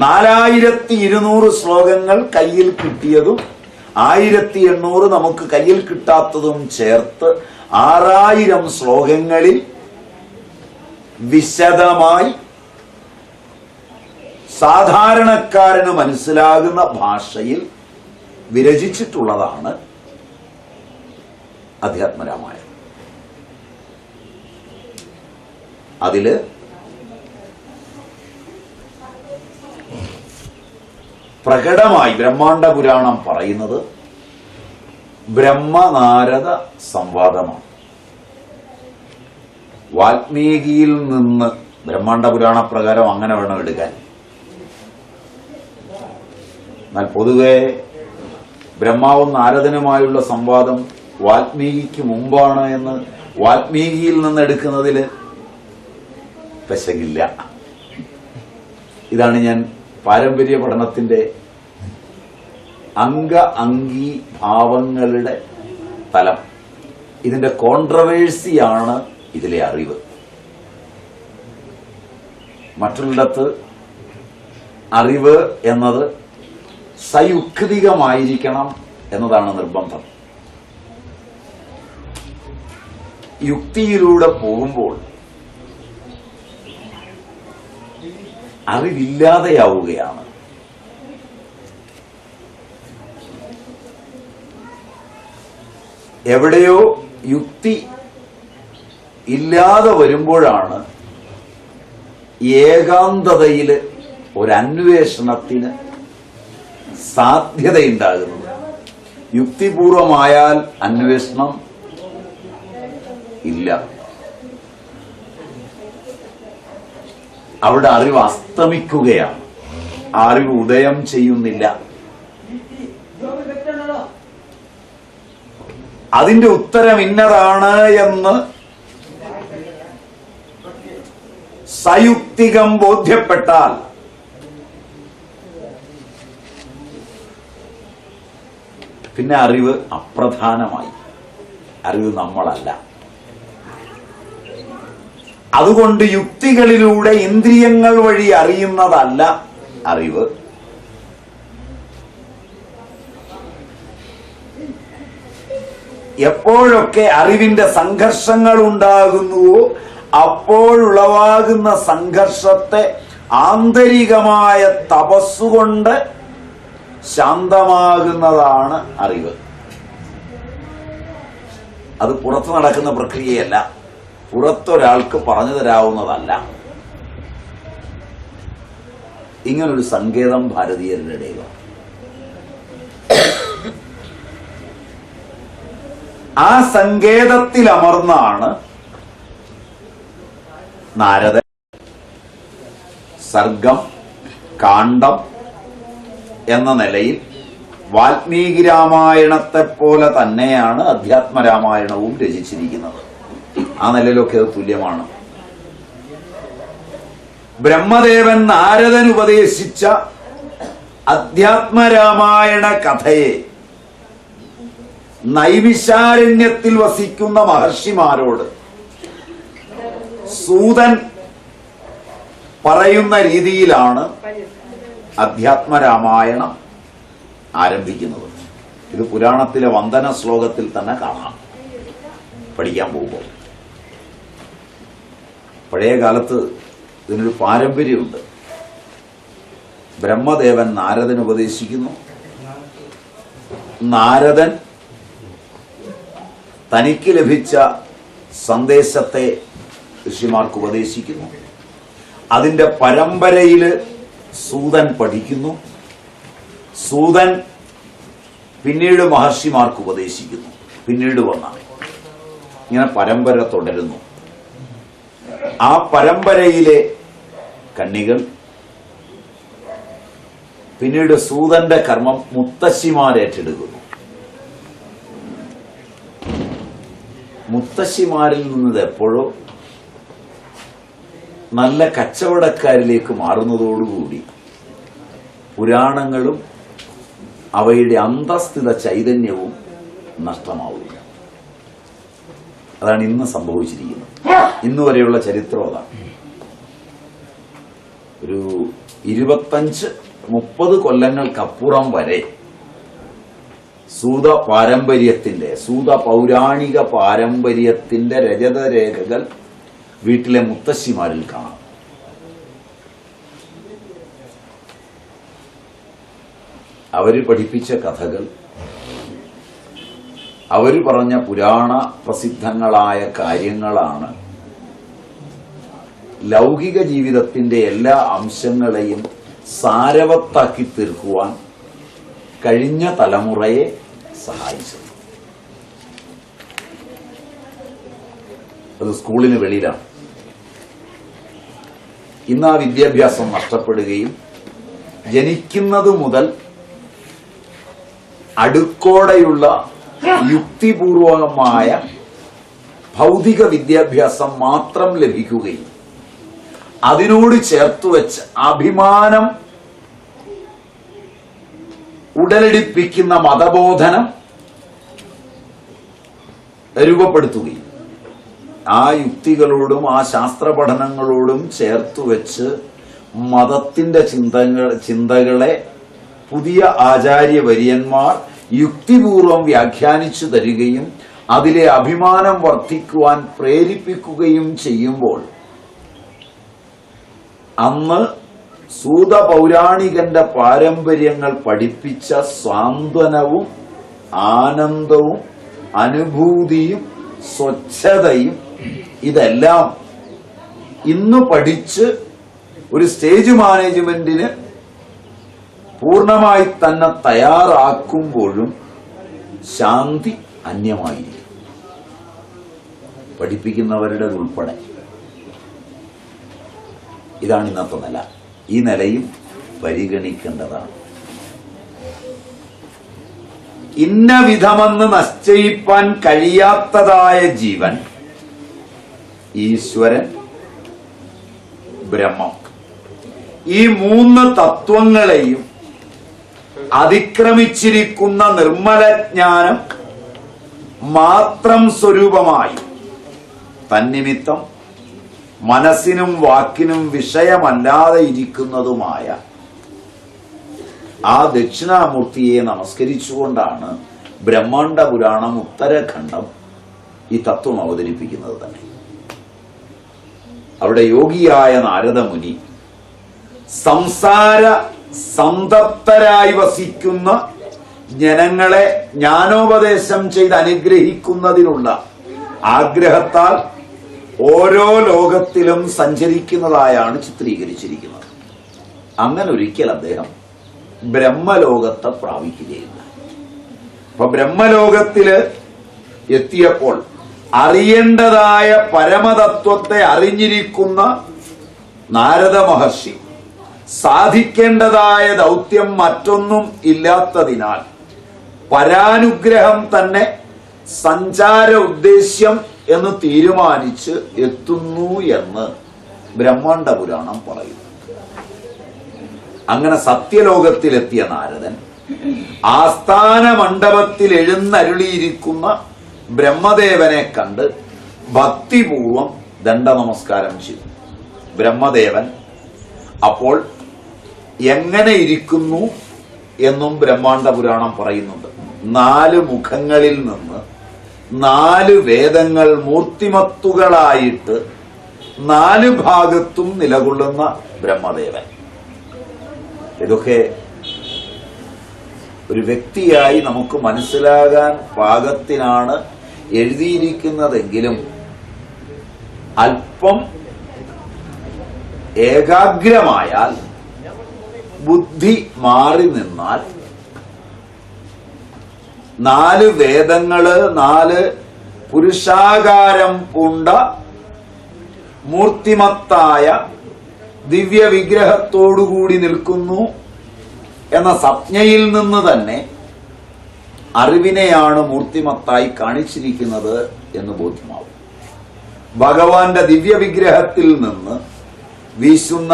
4200 ശ്ലോകങ്ങൾ കയ്യിൽ കിട്ടിയതും 1800 നമുക്ക് കയ്യിൽ കിട്ടാത്തതും ചേർത്ത് 6000 ശ്ലോകങ്ങളിൽ വിശദമായി സാധാരണക്കാരന് മനസ്സിലാകുന്ന ഭാഷയിൽ വിരചിച്ചിട്ടുള്ളതാണ് അധ്യാത്മരാമായണം. അതില് പ്രകടമായി ബ്രഹ്മാണ്ഡ പുരാണം പറയുന്നത് ബ്രഹ്മനാരദ സംവാദമാണ്. വാൽമീകിയിൽ നിന്ന് ബ്രഹ്മാണ്ഡ പുരാണ പ്രകാരം അങ്ങനെ വേണം എടുക്കാൻ. എന്നാൽ പൊതുവെ ബ്രഹ്മാവും നാരദനുമായുള്ള സംവാദം വാൽമീകിക്ക് മുമ്പാണ് എന്ന് വാൽമീകിയിൽ നിന്ന് എടുക്കുന്നതിൽ പെശകില്ല. ഇതാണ് ഞാൻ പാരമ്പര്യ പഠനത്തിന്റെ അംഗി ഭാവങ്ങളുടെ തലം. ഇതിന്റെ കോൺട്രവേഴ്സിയാണ് ഇതിലെ അറിവ്. മറ്റുള്ളിടത്ത് അറിവ് എന്നത് സയുക്തികമായിരിക്കണം എന്നതാണ് നിർബന്ധം. യുക്തിയിലൂടെ പോകുമ്പോൾ അറിവില്ലാതെയാവുകയാണ്. എവിടെയോ യുക്തി ഇല്ലാതെ വരുമ്പോഴാണ് ഏകാന്തതയിൽ ഒരന്വേഷണത്തിന് സാധ്യതയുണ്ടാകുന്നത്. യുക്തിപൂർവമായാൽ അന്വേഷണം ഇല്ല. അവിടെ അറിവ് അസ്തമിക്കുകയാണ്, അറിവ് ഉദയം ചെയ്യുന്നില്ല. അതിന്റെ ഉത്തരം ഇന്നതാണ് എന്ന് സയുക്തികം ബോധ്യപ്പെട്ടാൽ പിന്നെ അറിവ് അപ്രധാനമായി. അറിവ് നമ്മളല്ല. അതുകൊണ്ട് യുക്തികളിലൂടെ ഇന്ദ്രിയങ്ങൾ വഴി അറിയുന്നതല്ല അറിവ്. എപ്പോഴൊക്കെ അറിവിന്റെ സംഘർഷങ്ങൾ ഉണ്ടാകുന്നുവോ അപ്പോഴുളവാകുന്ന സംഘർഷത്തെ ആന്തരികമായ തപസ്സുകൊണ്ട് ശാന്തമാകുന്നതാണ് അറിവ്. അത് പുറത്ത് നടക്കുന്ന പ്രക്രിയയല്ല, പുറത്തൊരാൾക്ക് പറഞ്ഞു തരാവുന്നതല്ല. ഇങ്ങനൊരു സങ്കേതം ഭാരതീയരുടെ ഇടയിലാണ്. ആ സങ്കേതത്തിൽ അമർന്നാണ് നാരദൻ സർഗം, കാണ്ഡം എന്ന നിലയിൽ വാൽമീകി രാമായണത്തെ പോലെ തന്നെയാണ് അധ്യാത്മരാമായണവും രചിച്ചിരിക്കുന്നത്. ആ നിലയിലൊക്കെ അത് തുല്യമാണ്. ബ്രഹ്മദേവൻ നാരദൻ ഉപദേശിച്ച അധ്യാത്മരാമായണ കഥയെ നൈവിശാരണ്യത്തിൽ വസിക്കുന്ന മഹർഷിമാരോട് സൂതൻ പറയുന്ന രീതിയിലാണ് അധ്യാത്മരാമായണം ആരംഭിക്കുന്നത്. ഇത് പുരാണത്തിലെ വന്ദന ശ്ലോകത്തിൽ തന്നെ കാണാം പഠിക്കാൻ പോകുമ്പോൾ. പഴയ കാലത്ത് ഇതിനൊരു പാരമ്പര്യമുണ്ട്. ബ്രഹ്മദേവൻ നാരദൻ ഉപദേശിക്കുന്നു, നാരദൻ തനിക്ക് ലഭിച്ച സന്ദേശത്തെ ഋഷിമാർക്ക് ഉപദേശിക്കുന്നു. അതിന്റെ പരമ്പരയിൽ സൂതൻ പഠിക്കുന്നു, സൂതൻ പിന്നീട് മഹർഷിമാർക്ക് ഉപദേശിക്കുന്നു, പിന്നീട് വന്ന ഇങ്ങനെ പരമ്പര തുടരുന്നു. ആ പരമ്പരയിലെ കണ്ണികൾ പിന്നീട് സൂതന്റെ കർമ്മം മുത്തശ്ശിമാരേറ്റെടുക്കുന്നു. മുത്തശ്ശിമാരിൽ നിന്നത് എപ്പോഴോ നല്ല കച്ചവടക്കാരിലേക്ക് മാറുന്നതോടുകൂടി പുരാണങ്ങളും അവയുടെ അന്തസ്ഥിത ചൈതന്യവും നഷ്ടമാവുക. അതാണ് ഇന്ന് സംഭവിച്ചിരിക്കുന്നത്. ഇന്ന് വരെയുള്ള ചരിത്രം അതാണ്. ഒരു 25-30 കൊല്ലങ്ങൾക്കപ്പുറം വരെ സൂത പാരമ്പര്യത്തിന്റെ, സൂത പൗരാണിക പാരമ്പര്യത്തിന്റെ രജതരേഖകൾ വീട്ടിലെ മുത്തശ്ശിമാരിൽ കാണാം. അവര് പഠിപ്പിച്ച കഥകൾ അവർ പറഞ്ഞ പുരാണ പ്രസിദ്ധങ്ങളായ കാര്യങ്ങളാണ് ലൗകിക ജീവിതത്തിന്റെ എല്ലാ അംശങ്ങളെയും സാരവത്താക്കി തീർക്കുവാൻ കഴിഞ്ഞ തലമുറയെ സഹായിച്ചത്. അത് സ്കൂളിന് വെളിയിലാണ്. ഇന്ന് ആ വിദ്യാഭ്യാസം നഷ്ടപ്പെടുകയും ജനിക്കുന്നത് മുതൽ അടുക്കോടെയുള്ള യുക്തിപൂർവകമായ ഭൗതിക വിദ്യാഭ്യാസം മാത്രം ലഭിക്കുകയും അതിനോട് ചേർത്തുവെച്ച് അഭിമാനം ഉടലെടുപ്പിക്കുന്ന മതബോധനം രൂപപ്പെടുത്തുകയും ആ യുക്തികളോടും ആ ശാസ്ത്ര പഠനങ്ങളോടും ചേർത്തുവെച്ച് മതത്തിന്റെ ചിന്തകളെ പുതിയ ആചാര്യവര്യന്മാർ യുക്തിപൂർവം വ്യാഖ്യാനിച്ചു തരികയും അതിലെ അഭിമാനം വർദ്ധിക്കുവാൻ പ്രേരിപ്പിക്കുകയും ചെയ്യുമ്പോൾ അന്ന് സൂത പൗരാണികന്റെ പാരമ്പര്യങ്ങൾ പഠിപ്പിച്ച സാന്ത്വനവും ആനന്ദവും അനുഭൂതിയും സ്വച്ഛതയും ഇതെല്ലാം ഇന്ന് പഠിച്ച് ഒരു സ്റ്റേജ് മാനേജ്മെന്റിന് പൂർണ്ണമായി തന്നെ തയ്യാറാക്കുമ്പോഴും ശാന്തി അന്യമായിരിക്കും, പഠിപ്പിക്കുന്നവരുടെ ഉൾപ്പെടെ. ഇതാണ് ഇന്നത്തെ നില. ഈ നിലയും പരിഗണിക്കേണ്ടതാണ്. ഇന്ന വിധമെന്ന് നിശ്ചയിപ്പാൻ കഴിയാത്തതായ ജീവൻ, ഈശ്വരൻ, ബ്രഹ്മം, ഈ മൂന്ന് തത്വങ്ങളെയും അതിക്രമിച്ചിരിക്കുന്ന നിർമ്മലജ്ഞാനം മാത്രം സ്വരൂപമായി തന്നിമിത്തം മനസ്സിനും വാക്കിനും വിഷയമല്ലാതെ ഇരിക്കുന്നതുമായ ആ ദക്ഷിണാമൂർത്തിയെ നമസ്കരിച്ചുകൊണ്ടാണ് ബ്രഹ്മാണ്ഡ പുരാണം ഉത്തരഖണ്ഡം ഈ തത്വം അവതരിപ്പിക്കുന്നത് തന്നെ. അവിടെ യോഗിയായ നാരദമുനി സംസാര സംതപ്തരായി വസിക്കുന്ന ജനങ്ങളെ ജ്ഞാനോപദേശം ചെയ്ത് അനുഗ്രഹിക്കുന്നതിനുള്ള ആഗ്രഹത്താൽ ഓരോ ലോകത്തിലും സഞ്ചരിക്കുന്നതായാണ് ചിത്രീകരിച്ചിരിക്കുന്നത്. അങ്ങനെ ഒരിക്കൽ അദ്ദേഹം ബ്രഹ്മലോകത്തെ പ്രാപിക്കുകയില്ല. അപ്പൊ ബ്രഹ്മലോകത്തില് എത്തിയപ്പോൾ അറിയേണ്ടതായ പരമതത്വത്തെ അറിഞ്ഞിരിക്കുന്ന നാരദ മഹർഷി സാധിക്കേണ്ടതായ ദൗത്യം മറ്റൊന്നും ഇല്ലാത്തതിനാൽ പരാനുഗ്രഹം തന്നെ സഞ്ചാര ഉദ്ദേശ്യം എന്ന് തീരുമാനിച്ച് എത്തുന്നു എന്ന് ബ്രഹ്മാണ്ഡ പുരാണം പറയുന്നു. അങ്ങനെ സത്യലോകത്തിലെത്തിയ നാരദൻ ആസ്ഥാന മണ്ഡപത്തിൽ എഴുന്നരുളിയിരിക്കുന്ന ബ്രഹ്മദേവനെ കണ്ട് ഭക്തിപൂർവം ദണ്ഡനമസ്കാരം ചെയ്തു. ബ്രഹ്മദേവൻ അപ്പോൾ എങ്ങനെ ഇരിക്കുന്നു എന്നും ബ്രഹ്മാണ്ഡ പുരാണം പറയുന്നുണ്ട്. 4 മുഖങ്ങളിൽ നിന്ന് 4 വേദങ്ങൾ മൂർത്തിമത്തുകളായിട്ട് 4 ഭാഗത്തും നിലകൊള്ളുന്ന ബ്രഹ്മദേവൻ. ഇതൊക്കെ ഒരു വ്യക്തിയായി നമുക്ക് മനസ്സിലാകാൻ പാകത്തിനാണ് എഴുതിയിരിക്കുന്നതെങ്കിലും അല്പം ഏകാഗ്രമായാൽ, ബുദ്ധി മാറി നിന്നാൽ 4 വേദങ്ങള് 4 പുരുഷാകാരം പൂണ്ട മൂർത്തിമത്തായ ദിവ്യ വിഗ്രഹത്തോടുകൂടി നിൽക്കുന്നു എന്ന സംജ്ഞയിൽ നിന്ന് തന്നെ അറിവിനെയാണ് മൂർത്തിമത്തായി കാണിച്ചിരിക്കുന്നത് എന്ന് ബോധ്യമാവും. ഭഗവാന്റെ ദിവ്യ വിഗ്രഹത്തിൽ നിന്ന് വീശുന്ന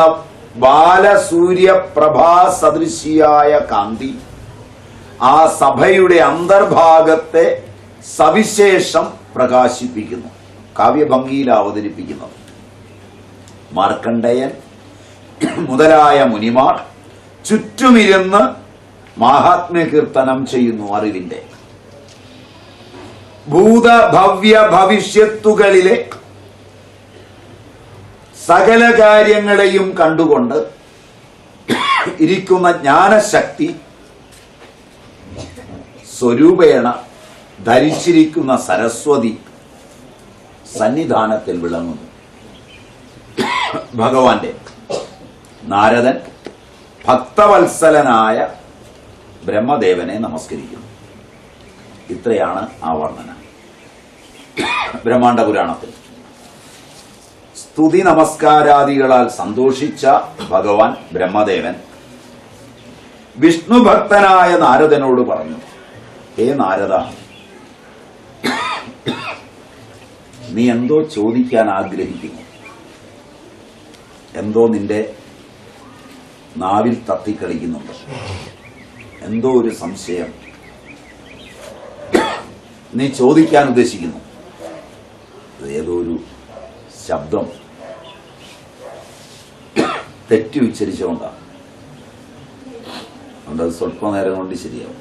ബാലസൂര്യപ്രഭാ സദൃശിയായ കാന്തി ആ സഭയുടെ അന്തർഭാഗത്തെ സവിശേഷം പ്രകാശിപ്പിക്കുന്നു, കാവ്യഭംഗിയിൽ അവതരിപ്പിക്കുന്നത്. മാർക്കണ്ഡേയൻ മുതലായ മുനിമാർ ചുറ്റുമിരുന്ന് മാഹാത്മ്യ കീർത്തനം ചെയ്യുന്നു. അറിവിന്റെ ഭൂതഭവ്യ ഭവിഷ്യത്തുകളിലെ സകല കാര്യങ്ങളെയും കണ്ടുകൊണ്ട് ഇരിക്കുന്ന ജ്ഞാനശക്തി സ്വരൂപേണ ധരിച്ചിരിക്കുന്ന സരസ്വതി സന്നിധാനത്തിൽ വിളങ്ങുന്നു. ഭഗവാന്റെ നാരദൻ ഭക്തവത്സലനായ ബ്രഹ്മദേവനെ നമസ്കരിക്കുന്നു. ഇത്രയാണ് ആ വർണ്ണന. ബ്രഹ്മാണ്ഡ പുരാണത്തിൽ സ്തുതി നമസ്കാരാദികളാൽ സന്തോഷിച്ച ഭഗവാൻ ബ്രഹ്മദേവൻ വിഷ്ണു ഭക്തനായ നാരദനോട് പറഞ്ഞു, ഹേ നാരദ, നീ എന്തോ ചോദിക്കാൻ ആഗ്രഹിക്കുന്നു, എന്തോ നിന്റെ നാവിൽ തത്തിക്കളിക്കുന്നുണ്ട്, എന്തോ ഒരു സംശയം നീ ചോദിക്കാൻ ഉദ്ദേശിക്കുന്നു. ഏതോ ഒരു ശബ്ദം തെറ്റി ഉച്ചരിച്ചുകൊണ്ടാണ്. അതുകൊണ്ട് അത് സ്വല്പ നേരം കൊണ്ട് ശരിയാവും.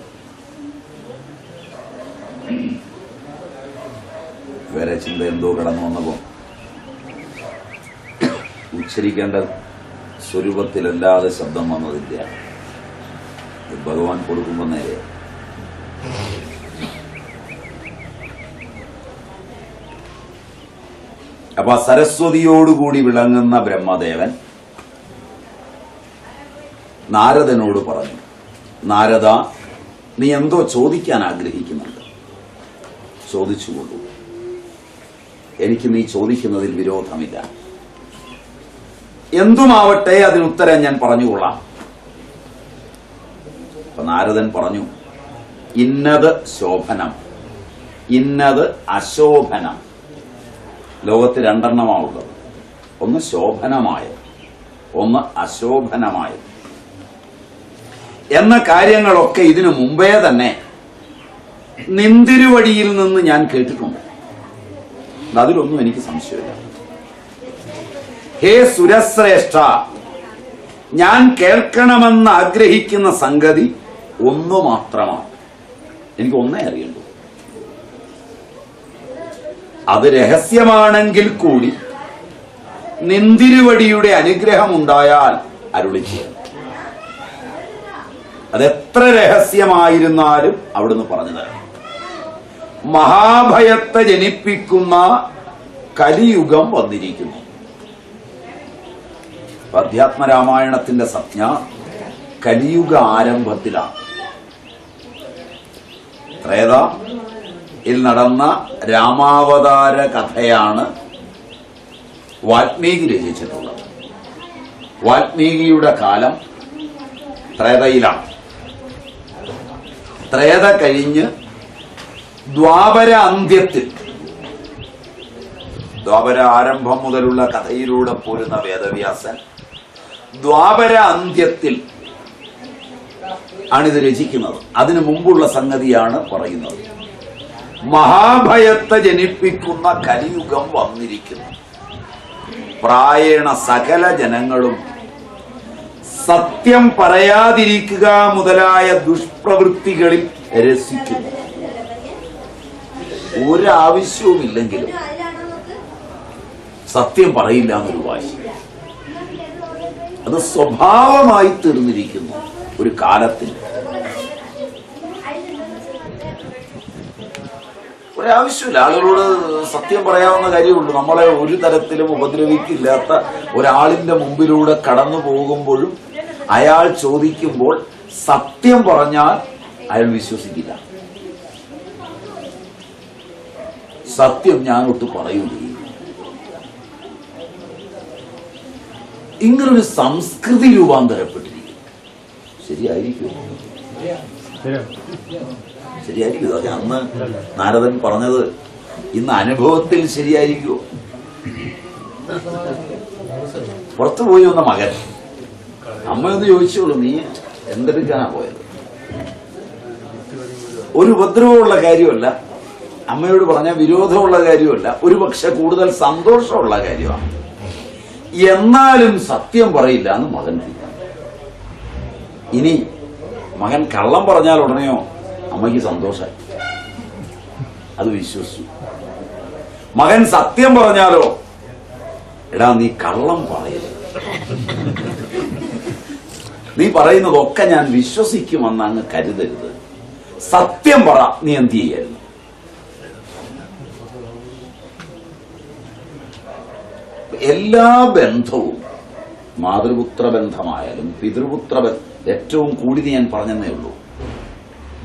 വേറെ ചിന്ത എന്തോ കടന്നു വന്നപ്പോ ഉച്ചരിക്കേണ്ട സ്വരൂപത്തിലല്ലാതെ ശബ്ദം വന്നതില്ല. ഭഗവാൻ കൊടുക്കുമ്പോ നേരെ. അപ്പൊ സരസ്വതിയോടുകൂടി വിളങ്ങുന്ന ബ്രഹ്മദേവൻ നാരദനോട് പറഞ്ഞു, നാരദ, നീ എന്തോ ചോദിക്കാൻ ആഗ്രഹിക്കുന്നുണ്ട്, ചോദിച്ചുകൊള്ളൂ. എനിക്ക് നീ ചോദിക്കുന്നതിൽ വിരോധമില്ല. എന്തുമാവട്ടെ അതിനുത്തരം ഞാൻ പറഞ്ഞുകൊള്ളാം. അപ്പൊ നാരദൻ പറഞ്ഞു, ഇന്നത് ശോഭനം, ഇന്നത് അശോഭനം. ലോകത്ത് രണ്ടെണ്ണമാണുള്ളത്. ഒന്ന് ശോഭനമായത്, ഒന്ന് അശോഭനമായത് എന്ന കാര്യങ്ങളൊക്കെ ഇതിനു മുമ്പേ തന്നെ നിന്തിരുവടിയിൽ നിന്ന് ഞാൻ കേട്ടിട്ടുണ്ട്. അതിലൊന്നും എനിക്ക് സംശയമില്ല. ഹേ സുരശ്രേഷ്ഠ, ഞാൻ കേൾക്കണമെന്ന് ആഗ്രഹിക്കുന്ന സംഗതി ഒന്നു മാത്രമാണ്. എനിക്ക് ഒന്നേ അറിയുള്ളൂ. അത് രഹസ്യമാണെങ്കിൽ കൂടി നിന്തിരുവടിയുടെ അനുഗ്രഹമുണ്ടായാൽ അരുളി ചെയ്യണം. അതെത്ര രഹസ്യമായിരുന്നാലും അവിടുന്ന് പറഞ്ഞു തരണം. മഹാഭയത്തെ ജനിപ്പിക്കുന്ന കലിയുഗം വന്നിരിക്കുന്നു. അധ്യാത്മരാമായണത്തിന്റെ സംജ്ഞ കലിയുഗ ആരംഭത്തിലാണ്. ത്രേതയിൽ നടന്ന രാമാവതാര കഥയാണ് വാൽമീകി രചിച്ചിട്ടുള്ളത്. വാൽമീകിയുടെ കാലം ത്രേതയിലാണ്. ത്രേത കഴിഞ്ഞ് ദ്വാപര അന്ത്യത്തിൽ, ദ്വാപര ആരംഭം മുതലുള്ള കഥയിലൂടെ പോരുന്ന വേദവ്യാസൻ ദ്വാപര അന്ത്യത്തിൽ ആണിത് രചിക്കുന്നത്. അതിനു മുമ്പുള്ള സംഗതിയാണ് പറയുന്നത്. മഹാഭയത്തെ ജനിപ്പിക്കുന്ന കലിയുഗം വന്നിരിക്കുന്നു. പ്രായേണ സകല ജനങ്ങളും സത്യം പറയാതിരിക്കുക മുതലായ ദുഷ്പ്രവൃത്തികളിൽ രസിക്കുന്നു. ഒരാവശ്യവുമില്ലെങ്കിലും സത്യം പറയില്ല എന്നൊരു വാശി, അത് സ്വഭാവമായി തീർന്നിരിക്കുന്നു ഒരു കാലത്തിൽ. ഒരാവശ്യമില്ല. ആളുകളോട് സത്യം പറയാവുന്ന കാര്യമുള്ളൂ. നമ്മളെ ഒരു തരത്തിലും ഉപദ്രവിക്കില്ലാത്ത ഒരാളിന്റെ മുമ്പിലൂടെ കടന്നു പോകുമ്പോഴും അയാൾ ചോദിക്കുമ്പോൾ സത്യം പറഞ്ഞാൽ അയാൾ വിശ്വസിക്കില്ല. സത്യം ഞാനൊട്ട് പറയുകയും ഇങ്ങനൊരു സംസ്കൃതി രൂപാന്തരപ്പെട്ടിരിക്കും. ശരിയായിരിക്കും, ശരിയായിരിക്കും. അത് അന്ന് നാരദൻ പറഞ്ഞത് ഇന്ന് അനുഭവത്തിൽ ശരിയായിരിക്കുമോ? പുറത്തു പോയി വന്ന മകൻ അമ്മയൊന്ന് ചോദിച്ചോളൂ, നീ എന്തെടുക്കാനാ പോയത്? ഒരു ഉപദ്രവമുള്ള കാര്യമല്ല, അമ്മയോട് പറഞ്ഞ വിരോധമുള്ള കാര്യമല്ല, ഒരു പക്ഷെ കൂടുതൽ സന്തോഷമുള്ള കാര്യമാണ്. എന്നാലും സത്യം പറയില്ല എന്ന് മകൻ തീരുമാനിച്ചു. ഇനി മകൻ കള്ളം പറഞ്ഞാൽ ഉടനെയോ അമ്മയ്ക്ക് സന്തോഷമായി, അത് വിശ്വസിച്ചു. മകൻ സത്യം പറഞ്ഞാലോ, എടാ നീ കള്ളം പറയരുത്, നീ പറയുന്നതൊക്കെ ഞാൻ വിശ്വസിക്കുമെന്ന് അങ്ങ് കരുതരുത്, സത്യം പറ, നീ എന്ത് ചെയ്യായിരുന്നു? എല്ലാ ബന്ധവും മാതൃപുത്ര ബന്ധമായാലും പിതൃപുത്ര ഏറ്റവും കൂടിയത് ഞാൻ പറഞ്ഞതേ ഉള്ളൂ.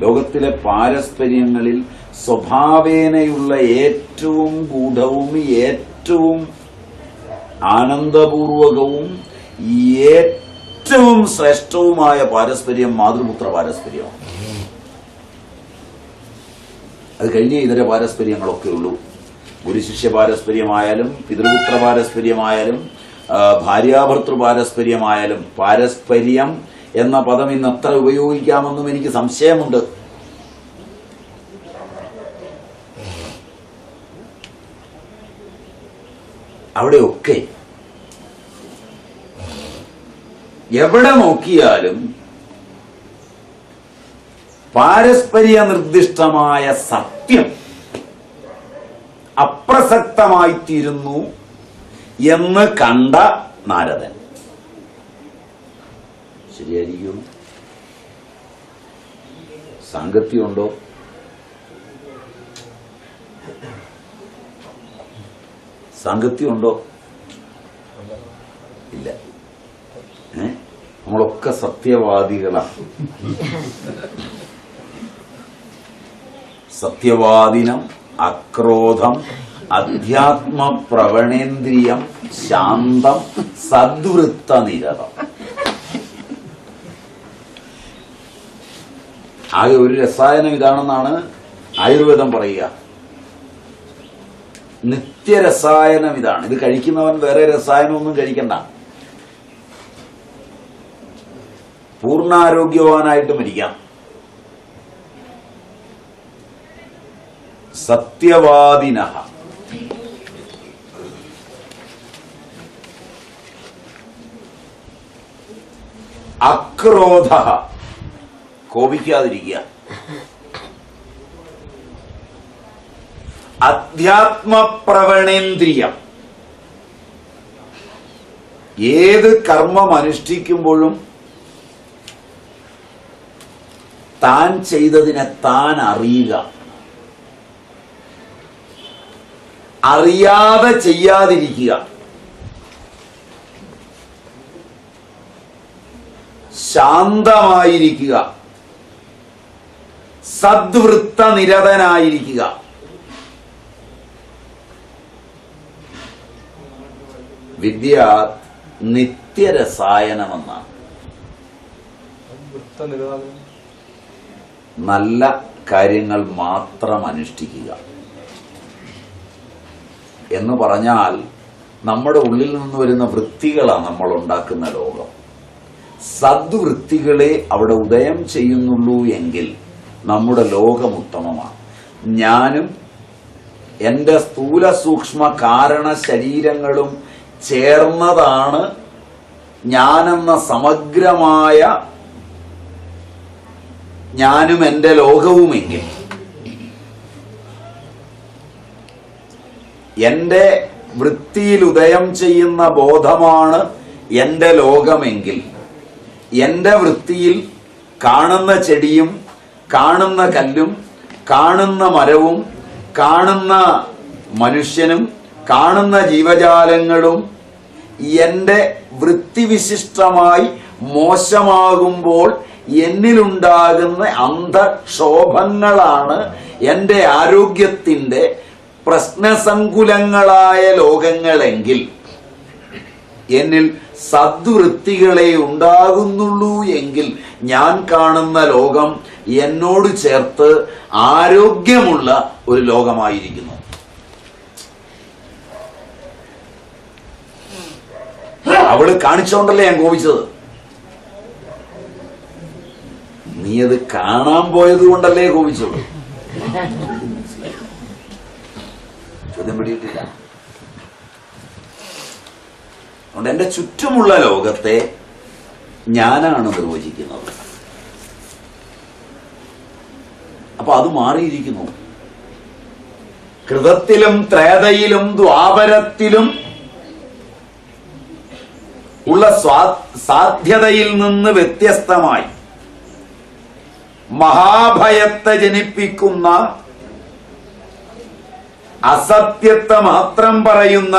ലോകത്തിലെ പാരസ്പര്യങ്ങളിൽ സ്വഭാവേനയുള്ള ഏറ്റവും ഗൂഢവും ഏറ്റവും ആനന്ദപൂർവകവും ഏറ്റവും ശ്രേഷ്ഠവുമായ പാരസ്പര്യം മാതൃപുത്ര പാരസ്പര്യമാണ്. അത് കഴിഞ്ഞ ഇതര പാരസ്പര്യങ്ങളൊക്കെ ഉള്ളൂ. ഗുരുശിഷ്യ പാരസ്പര്യമായാലും പിതൃപുത്ര പാരസ്പര്യമായാലും ഭാര്യാഭർത്തൃ പാരസ്പര്യമായാലും പാരസ്പര്യം എന്ന പദം ഇന്ന് എത്ര ഉപയോഗിക്കാമെന്നും എനിക്ക് സംശയമുണ്ട്. അവിടെയൊക്കെ എവിടെ നോക്കിയാലും പാരസ്പര്യ നിർദ്ദിഷ്ടമായ സത്യം അപ്രസക്തമായിത്തീരുന്നു എന്ന് കണ്ട നാരദൻ. ശരിയായിരിക്കും. സാങ്കത്യമുണ്ടോ? സാങ്കത്യമുണ്ടോ? ഇല്ല. നമ്മളൊക്കെ സത്യവാദികളാണ്. സത്യവാദിനം അക്രോധം അധ്യാത്മ പ്രവണേന്ദ്രിയം ശാന്തം സദ്വൃത്തനിരതം. ആകെ ഒരു രസായനം ഇതാണെന്നാണ് ആയുർവേദം പറയുക. നിത്യരസായനം ഇതാണ്. ഇത് കഴിക്കുന്നവൻ വേറെ രസായനമൊന്നും കഴിക്കണ്ട. പൂർണ്ണാരോഗ്യവാനായിട്ട് മരിക്കാം. സത്യവാദിനഃ അക്രോധഃ കോപിക്കാതിരിക്കുക. അധ്യാത്മപ്രവണേന്ദ്രിയം ഏത് കർമ്മം അനുഷ്ഠിക്കുമ്പോഴും താൻ ചെയ്തതിനെ താൻ അറിയുക. അറിയാതെ ചെയ്യാതിരിക്കുക. ശാന്തമായിരിക്കുക. സദ്വൃത്ത നിരതനായിരിക്കുക. വിദ്യ നിത്യരസായനമെന്നാണ്. നല്ല കാര്യങ്ങൾ മാത്രം അനുഷ്ഠിക്കുക എന്ന് പറഞ്ഞാൽ നമ്മുടെ ഉള്ളിൽ നിന്ന് വരുന്ന വൃത്തികളാണ് നമ്മൾ ഉണ്ടാക്കുന്ന ലോകം. സദ്വൃത്തികളെ അവിടെ ഉദയം ചെയ്യുന്നുള്ളൂ എങ്കിൽ നമ്മുടെ ലോകം ഉത്തമമാണ്. ഞാനും എൻ്റെ സ്ഥൂല സൂക്ഷ്മ കാരണ ശരീരങ്ങളും ചേർന്നതാണ് ഞാനെന്ന സമഗ്രമായ ഞാനും എൻ്റെ ലോകവുമെങ്കിൽ, എൻ്റെ വൃത്തിയിൽ ഉദയം ചെയ്യുന്ന ബോധമാണ് എൻ്റെ ലോകമെങ്കിൽ, എൻ്റെ വൃത്തിയിൽ കാണുന്ന ചെടിയും കാണുന്ന കല്ലും കാണുന്ന മരവും കാണുന്ന മനുഷ്യനും കാണുന്ന ജീവജാലങ്ങളും എൻ്റെ വൃത്തിവിശിഷ്ടമായി മോശമാകുമ്പോൾ എന്നിലുണ്ടാകുന്ന അന്ധക്ഷോഭങ്ങളാണ് എൻ്റെ ആരോഗ്യത്തിൻ്റെ പ്രശ്നസങ്കുലങ്ങളായ ലോകങ്ങളെങ്കിൽ, എന്നിൽ സദ്വൃത്തികളെ ഉണ്ടാകുന്നുള്ളൂ എങ്കിൽ ഞാൻ കാണുന്ന ലോകം എന്നോട് ചേർത്ത് ആരോഗ്യമുള്ള ഒരു ലോകമായിരിക്കുന്നു. അവള് കാണിച്ചോണ്ടല്ലേ ഞാൻ കോപിച്ചത്. നീ അത് കാണാൻ പോയത് കൊണ്ടല്ലേ കോപിച്ചത്. ചോദ്യം പിടിയിട്ടില്ല. അതുകൊണ്ട് എന്റെ ചുറ്റുമുള്ള ലോകത്തെ ഞാനാണ് നിർവചിക്കുന്നത്. അപ്പൊ അത് മാറിയിരിക്കുന്നു. കൃതത്തിലും ത്രേതയിലും ദ്വാപരത്തിലും ഉള്ള സാധ്യതയിൽ നിന്ന് വ്യത്യസ്തമായി മഹാഭയത്തെ ജനിപ്പിക്കുന്ന, അസത്യത്തെ മാത്രം പറയുന്ന,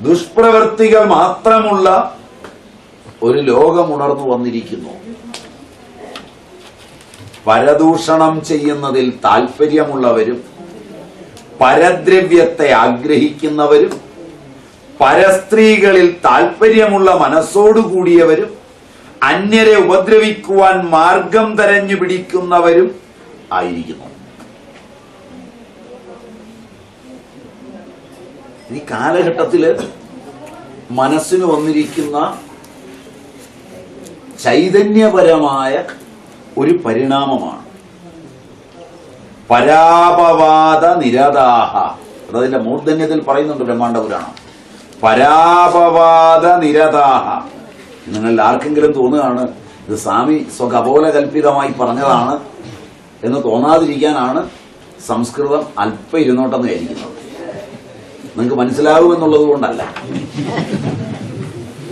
ദുഷ്പ്രവൃത്തികൾ മാത്രമുള്ള ഒരു ലോകം ഉണർന്നു വന്നിരിക്കുന്നു. പരദൂഷണം ചെയ്യുന്നതിൽ താല്പര്യമുള്ളവരും പരദ്രവ്യത്തെ ആഗ്രഹിക്കുന്നവരും പരസ്ത്രീകളിൽ താല്പര്യമുള്ള മനസ്സോടുകൂടിയവരും അന്യരെ ഉപദ്രവിക്കുവാൻ മാർഗം തെരഞ്ഞു പിടിക്കുന്നവരും ആയിരിക്കുന്നു. ഈ കാലഘട്ടത്തില് മനസ്സിന് വന്നിരിക്കുന്ന ചൈതന്യപരമായ ഒരു പരിണാമമാണ് പരാപവാദ നിരതാഹ. അതതിന്റെ മൂർധന്യത്തിൽ പറയുന്നുണ്ട് ബ്രഹ്മാണ്ഡ പുരാണം. പരാപവാദ നിരതാഹ. നിങ്ങളിൽ ആർക്കെങ്കിലും തോന്നുകയാണ് ഇത് സ്വാമി സ്വകപോല കൽപ്പിതമായി പറഞ്ഞതാണ് എന്ന് തോന്നാതിരിക്കാനാണ് സംസ്കൃതം അല്പം ഇരുന്നോട്ടെന്ന് വിചാരിക്കുന്നത്. നിങ്ങൾക്ക് മനസ്സിലാകുമെന്നുള്ളത് കൊണ്ടല്ല.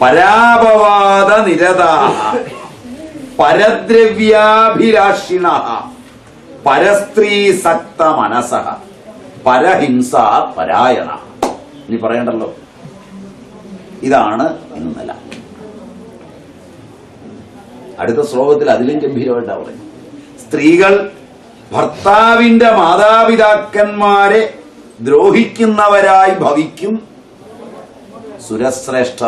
പരാപവാദ നിരതാഹ പരദ്രവ്യാഭിലാഷിണ പരസ്ത്രീ സക്ത മനസഹ പരഹിംസ പരായണ. ഇനി പറയണ്ടല്ലോ, ഇതാണ് ഇന്ന് നില. അടുത്ത ശ്ലോകത്തിൽ അതിലും ഗംഭീരമായിട്ടാണ് പറയുന്നത്. സ്ത്രീകൾ ഭർത്താവിന്റെ മാതാപിതാക്കന്മാരെ ദ്രോഹിക്കുന്നവരായി ഭവിക്കും സുരശ്രേഷ്ഠ.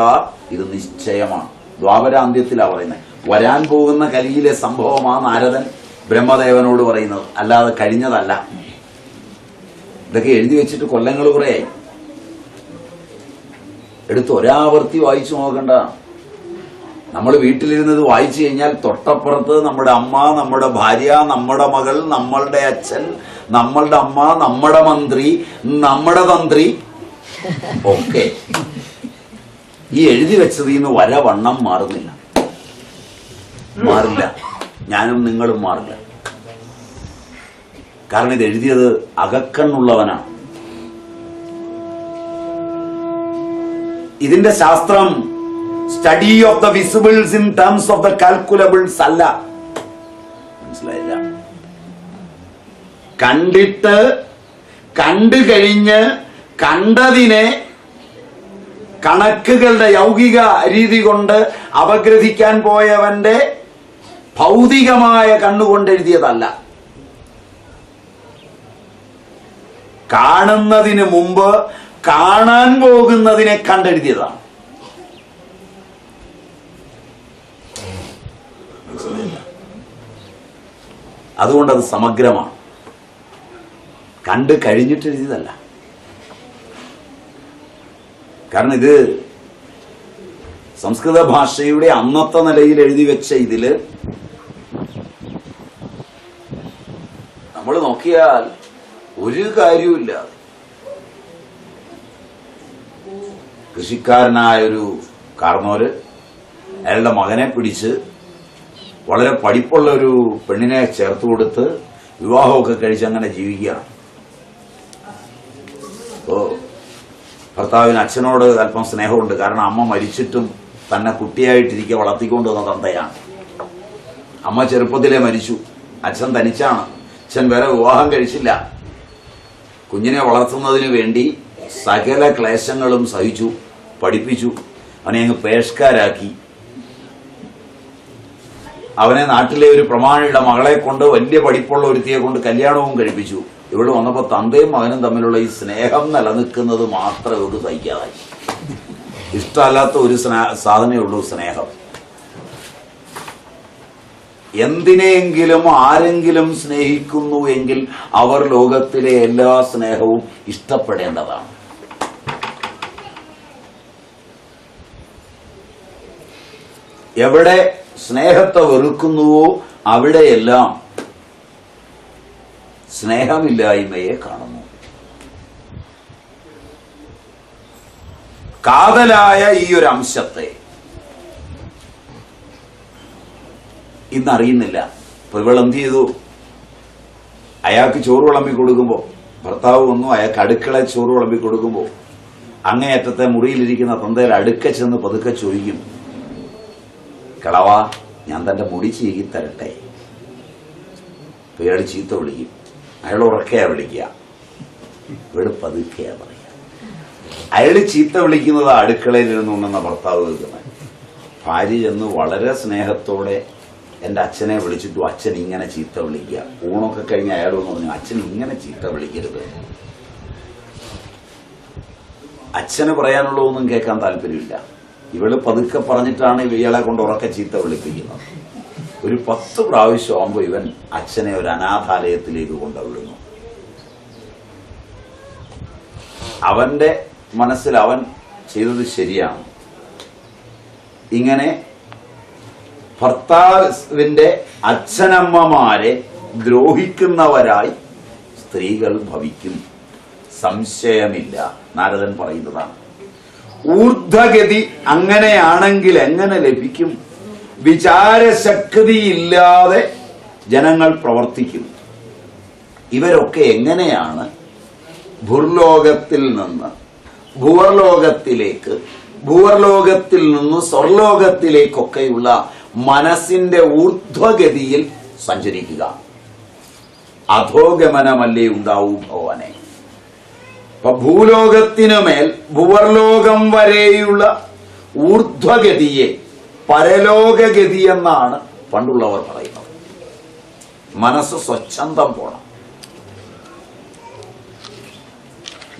ഇത് നിശ്ചയമാണ്. ദ്വാപരാന്ത്യത്തിലാണ് പറയുന്നത്. വരാൻ പോകുന്ന കലിയിലെ സംഭവമാ നാരദൻ ബ്രഹ്മദേവനോട് പറയുന്നത്, അല്ലാതെ കഴിഞ്ഞതല്ല. ഇതൊക്കെ എഴുതി വെച്ചിട്ട് കൊല്ലങ്ങൾ കുറേയായി. എടുത്ത് ഒരാവർത്തി വായിച്ചു നോക്കണ്ട. നമ്മൾ വീട്ടിലിരുന്നത് വായിച്ചു കഴിഞ്ഞാൽ തൊട്ടപ്പുറത്ത് നമ്മുടെ അമ്മ, നമ്മുടെ ഭാര്യ, നമ്മുടെ മകൾ, നമ്മളുടെ അച്ഛൻ, നമ്മളുടെ അമ്മ, നമ്മുടെ മന്ത്രി, നമ്മുടെ തന്ത്രി ഒക്കെ ഈ എഴുതി വെച്ചത് ഇന്ന് വരവണ്ണം മാറുന്നില്ല. മാറില്ല. ഞാനും നിങ്ങളും മാറില്ല. കാരണം ഇത് എഴുതിയത് അകക്കണ്ണുള്ളവനാണ്. ഇതിന്റെ ശാസ്ത്രം study of the visibles in terms of the calculables അല്ല. മനസ്സിലായില്ല? കണ്ടിട്ട് കണ്ടു കഴിഞ്ഞ് കണ്ടതിനെ കണക്കുകളുടെ യൗകിക രീതി കൊണ്ട് അപഗ്രഥിക്കാൻ പോയവന്റെ ഭൗതികമായ കണ്ണുകൊണ്ട് എഴുതിയതല്ല. കാണുന്നതിന് മുമ്പ് കാണാൻ പോകുന്നതിനെ കണ്ടെഴുതിയതാണ്. അതുകൊണ്ട് അത് സമഗ്രമാണ്. കണ്ട് കഴിഞ്ഞിട്ട് എഴുതിയതല്ല. കാരണം ഇത് സംസ്കൃത ഭാഷയുടെ അന്നത്തെ നിലയിൽ എഴുതി വെച്ച ഇതില് നമ്മൾ നോക്കിയാൽ ഒരു കാര്യവുമില്ല. കൃഷിക്കാരനായൊരു കാർന്നോര് അയാളുടെ മകനെ പിടിച്ച് വളരെ പഠിപ്പുള്ള ഒരു പെണ്ണിനെ ചേർത്ത് കൊടുത്ത് വിവാഹമൊക്കെ കഴിച്ച് അങ്ങനെ ജീവിക്കുകയാണ്. അപ്പോ ഭർത്താവിന് അച്ഛനോട് അല്പം സ്നേഹമുണ്ട്. കാരണം അമ്മ മരിച്ചിട്ടും തന്നെ കുട്ടിയായിട്ടിരിക്കെ വളർത്തിക്കൊണ്ടുവന്ന തന്തയാണ്. അമ്മ ചെറുപ്പത്തിലേ മരിച്ചു. അച്ഛൻ തനിച്ചാണ്. അച്ഛൻ വേറെ വിവാഹം കഴിച്ചില്ല. കുഞ്ഞിനെ വളർത്തുന്നതിന് വേണ്ടി സകല ക്ലേശങ്ങളും സഹിച്ചു, പഠിപ്പിച്ചു. അവനെ അങ്ങ് പേഷ്കാരാക്കി. അവനെ നാട്ടിലെ ഒരു പ്രമാണിയുടെ മകളെ കൊണ്ട്, വലിയ പഠിപ്പുള്ള ഒരുത്തിയെ കൊണ്ട് കല്യാണവും കഴിപ്പിച്ചു. ഇവിടെ വന്നപ്പോൾ തന്തയും മകനും തമ്മിലുള്ള ഈ സ്നേഹം നിലനിൽക്കുന്നത് മാത്രം ഇവർക്ക് സഹിക്കാതായി. ഇഷ്ടമല്ലാത്ത ഒരു സാധനമേ ഉള്ളൂ സ്നേഹം. എന്തിനെങ്കിലും ആരെങ്കിലും സ്നേഹിക്കുന്നു എങ്കിൽ അവർ ലോകത്തിലെ എല്ലാ സ്നേഹവും ഇഷ്ടപ്പെടേണ്ടതാണ്. എവിടെ സ്നേഹത്തെ വെറുക്കുന്നുവോ അവിടെയെല്ലാം സ്നേഹമില്ലായ്മയെ കാണുന്നു. കാതലായ ഈ ഒരു അംശത്തെ ഇന്നറിയുന്നില്ല. ഇപ്പൊ ഇവളെന്ത് ചെയ്തു? അയാൾക്ക് ചോറ് വിളമ്പി കൊടുക്കുമ്പോ, ഭർത്താവ് വന്നു അയാൾക്ക് അടുക്കള ചോറ് വിളമ്പി കൊടുക്കുമ്പോ അങ്ങേയറ്റത്തെ മുറിയിലിരിക്കുന്ന തന്തയിൽ അടുക്ക ചെന്ന് പതുക്കെ ചോദിക്കും, കിളവാ ഞാൻ തന്റെ മുടി ചീകി തരട്ടെ. അപ്പൊ ഇയാൾ ചീത്ത വിളിക്കും. അയാൾ ഉറക്കയാ വിളിക്കുക, ഇവിടെ പതുക്കെയാ പറയാ. അയാള് ചീത്ത വിളിക്കുന്നത് അടുക്കളയിൽ ഇരുന്നുണ്ടെന്ന ഭർത്താവ് കേൾക്കുന്നത്. ഭാര്യ ചെന്ന് വളരെ സ്നേഹത്തോടെ എൻ്റെ അച്ഛനെ വിളിച്ചിട്ടു അച്ഛൻ ഇങ്ങനെ ചീത്ത വിളിക്കുക. ഊണൊക്കെ കഴിഞ്ഞ് അയാളെന്ന് പറഞ്ഞു അച്ഛൻ ഇങ്ങനെ ചീത്ത വിളിക്കരുത്. അച്ഛന് പറയാനുള്ളതൊന്നും കേൾക്കാൻ താല്പര്യമില്ല. ഇവള് പതുക്കെ പറഞ്ഞിട്ടാണ് ഇയാളെ കൊണ്ട് ഉറക്കെ ചീത്ത വിളിപ്പിക്കുന്നത്. ഒരു 10 പ്രാവശ്യം ആകുമ്പോൾ ഇവൻ അച്ഛനെ ഒരു അനാഥാലയത്തിലേക്ക് കൊണ്ടുവിടുന്നു. അവന്റെ മനസ്സിൽ അവൻ ചെയ്തത് ശരിയാണ്. ഇങ്ങനെ ഭർത്താവിന്റെ അച്ഛനമ്മമാരെ ദ്രോഹിക്കുന്നവരായി സ്ത്രീകൾ ഭവിക്കും, സംശയമില്ല. നാരദൻ പറയുന്നതാണ്. ഊർധ്വഗതി അങ്ങനെയാണെങ്കിൽ എങ്ങനെ ലഭിക്കും? വിചാരശക്തിയില്ലാതെ ജനങ്ങൾ പ്രവർത്തിക്കും. ഇവരൊക്കെ എങ്ങനെയാണ് ഭൂർലോകത്തിൽ നിന്ന് ഭൂവർലോകത്തിലേക്ക്, ഭൂവർലോകത്തിൽ നിന്ന് സ്വർലോകത്തിലേക്കൊക്കെയുള്ള മനസ്സിന്റെ ഊർധ്വഗതിയിൽ സഞ്ചരിക്കുക? അധോഗമനമല്ലേ ഉണ്ടാവൂ ഭഗവാനെ. അപ്പൊ ഭൂലോകത്തിനുമേൽ ഭൂവർലോകം വരെയുള്ള ഊർധ്വഗതിയെ പരലോകഗതി എന്നാണ് പണ്ടുള്ളവർ പറയുന്നത്. മനസ്സ് സ്വച്ഛന്തം പോണം.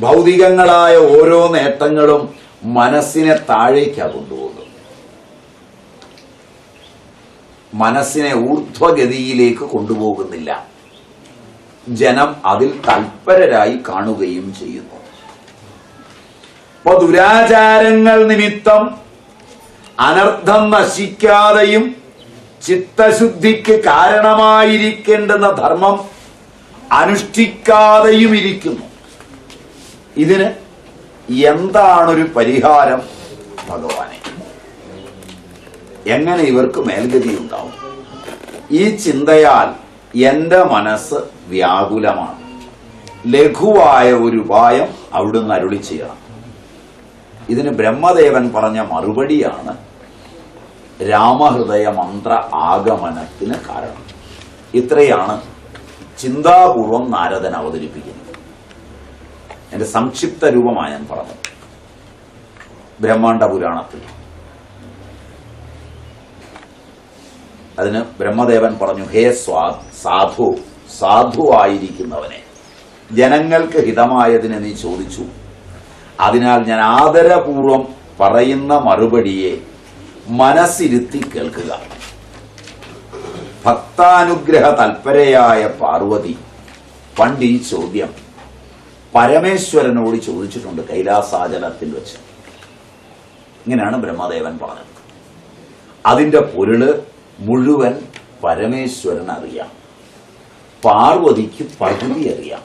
ഭൗതികങ്ങളായ ഓരോ നേട്ടങ്ങളും മനസ്സിനെ താഴേക്കാണ് കൊണ്ടുപോകുന്നത്. മനസ്സിനെ ഊർധ്വഗതിയിലേക്ക് കൊണ്ടുപോകുന്നില്ല. ജനം അതിൽ തൽപരരായി കാണുകയും ചെയ്യുന്നു. അപ്പൊ ദുരാചാരങ്ങൾ നിമിത്തം അനർത്ഥം നശിക്കാതെയും ചിത്തശുദ്ധിക്ക് കാരണമായിരിക്കേണ്ടുന്ന ധർമ്മം അനുഷ്ഠിക്കാതെയും ഇരിക്കുന്നു. ഇതിന് എന്താണൊരു പരിഹാരം ഭഗവാനെ? എങ്ങനെ ഇവർക്ക് മേൽഗതി ഉണ്ടാവും? ഈ ചിന്തയാൽ എന്റെ മനസ്സ് വ്യാകുലമാണ്. ലഘുവായ ഒരു ഉപായം അവിടുന്ന് അരുളി ചെയ്യണം. ഇതിന് ബ്രഹ്മദേവൻ പറഞ്ഞ മറുപടിയാണ് രാമഹൃദയ മന്ത്ര ആഗമനത്തിന് കാരണം. ഇത്രയാണ് ചിന്താപൂർവം നാരദൻ അവതരിപ്പിക്കുന്നത്. എന്റെ സംക്ഷിപ്ത രൂപമാണ് ഞാൻ പറഞ്ഞത്. ബ്രഹ്മാണ്ഡ പുരാണത്തിൽ അതിന് ബ്രഹ്മദേവൻ പറഞ്ഞു, ഹേ സാധുവായിരിക്കുന്നവനെ, ജനങ്ങൾക്ക് ഹിതമായതിനെ നീ ചോദിച്ചു. അതിനാൽ ഞാൻ ആദരപൂർവം പറയുന്ന മറുപടിയെ മനസ്സിരുത്തി കേൾക്കുക. ഭക്താനുഗ്രഹ തൽപരയായ പാർവതി പണ്ട് ഈ ചോദ്യം പരമേശ്വരനോട് ചോദിച്ചിട്ടുണ്ട് കൈലാസാചലത്തിൽ വെച്ച്. ഇങ്ങനെയാണ് ബ്രഹ്മദേവൻ പറഞ്ഞത്. അതിന്റെ പൊരുള് മുഴുവൻ പരമേശ്വരൻ അറിയാം, പാർവതിക്ക് പകുതി അറിയാം,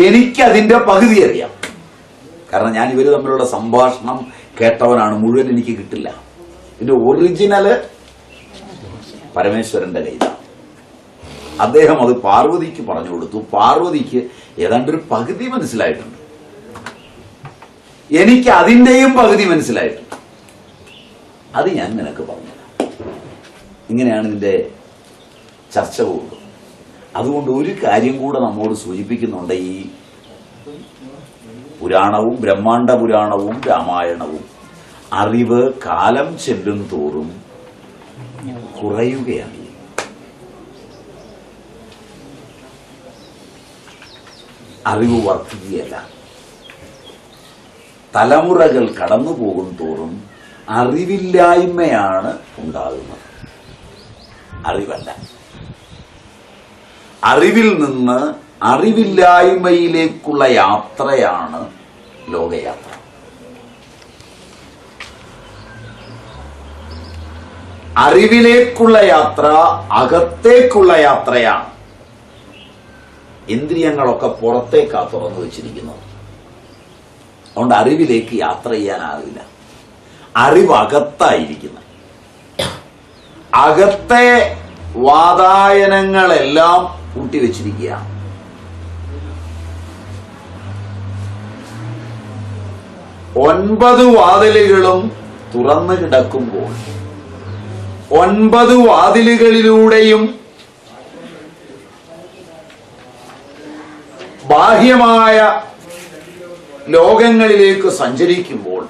എനിക്കതിന്റെ പകുതി അറിയാം. കാരണം ഞാൻ ഇവര് തമ്മിലുള്ള സംഭാഷണം കേട്ടവനാണ്. മുഴുവൻ എനിക്ക് കിട്ടില്ല. ഇതിന്റെ ഒറിജിനല് പരമേശ്വരന്റെ കയ്യിലാണ്. അദ്ദേഹം അത് പാർവതിക്ക് പറഞ്ഞു കൊടുത്തു. പാർവതിക്ക് ഏതാണ്ടൊരു പകുതി മനസ്സിലായിട്ടുണ്ട്. എനിക്ക് അതിന്റെയും പകുതി മനസ്സിലായിട്ടുണ്ട്. അത് ഞാൻ നിനക്ക് പറഞ്ഞു. ഇങ്ങനെയാണ് ഇതിന്റെ ചർച്ച പോകുന്നത്. അതുകൊണ്ട് ഒരു കാര്യം കൂടെ നമ്മോട് സൂചിപ്പിക്കുന്നുണ്ട്. ഈ പുരാണവും ബ്രഹ്മാണ്ഡ പുരാണവും രാമായണവും അറിവ് കാലം ചെല്ലും തോറും കുറയുകയാണ്. അറിവ് വർദ്ധിക്കുകയല്ല. തലമുറകൾ കടന്നു പോകും തോറും അറിവില്ലായ്മയാണ് ഉണ്ടാകുന്നത്, അറിവല്ല. അറിവിൽ നിന്ന് അറിവില്ലായ്മയിലേക്കുള്ള യാത്രയാണ് ലോകയാത്ര. അറിവിലേക്കുള്ള യാത്ര അകത്തേക്കുള്ള യാത്രയാണ്. ഇന്ദ്രിയങ്ങളൊക്കെ പുറത്തേക്കാ തുറന്നു വെച്ചിരിക്കുന്നത്. അതുകൊണ്ട് അറിവിലേക്ക് യാത്ര ചെയ്യാനാവില്ല. അറിവ് അകത്തായിരിക്കുന്നത്. അകത്തെ വാതായനങ്ങളെല്ലാം കൂട്ടിവെച്ചിരിക്കുകയാണ്. ഒൻപത് വാതിലുകളും തുറന്നു കിടക്കുമ്പോൾ 9 വാതിലുകളിലൂടെയും ബാഹ്യമായ ലോകങ്ങളിലേക്ക് സഞ്ചരിക്കുമ്പോൾ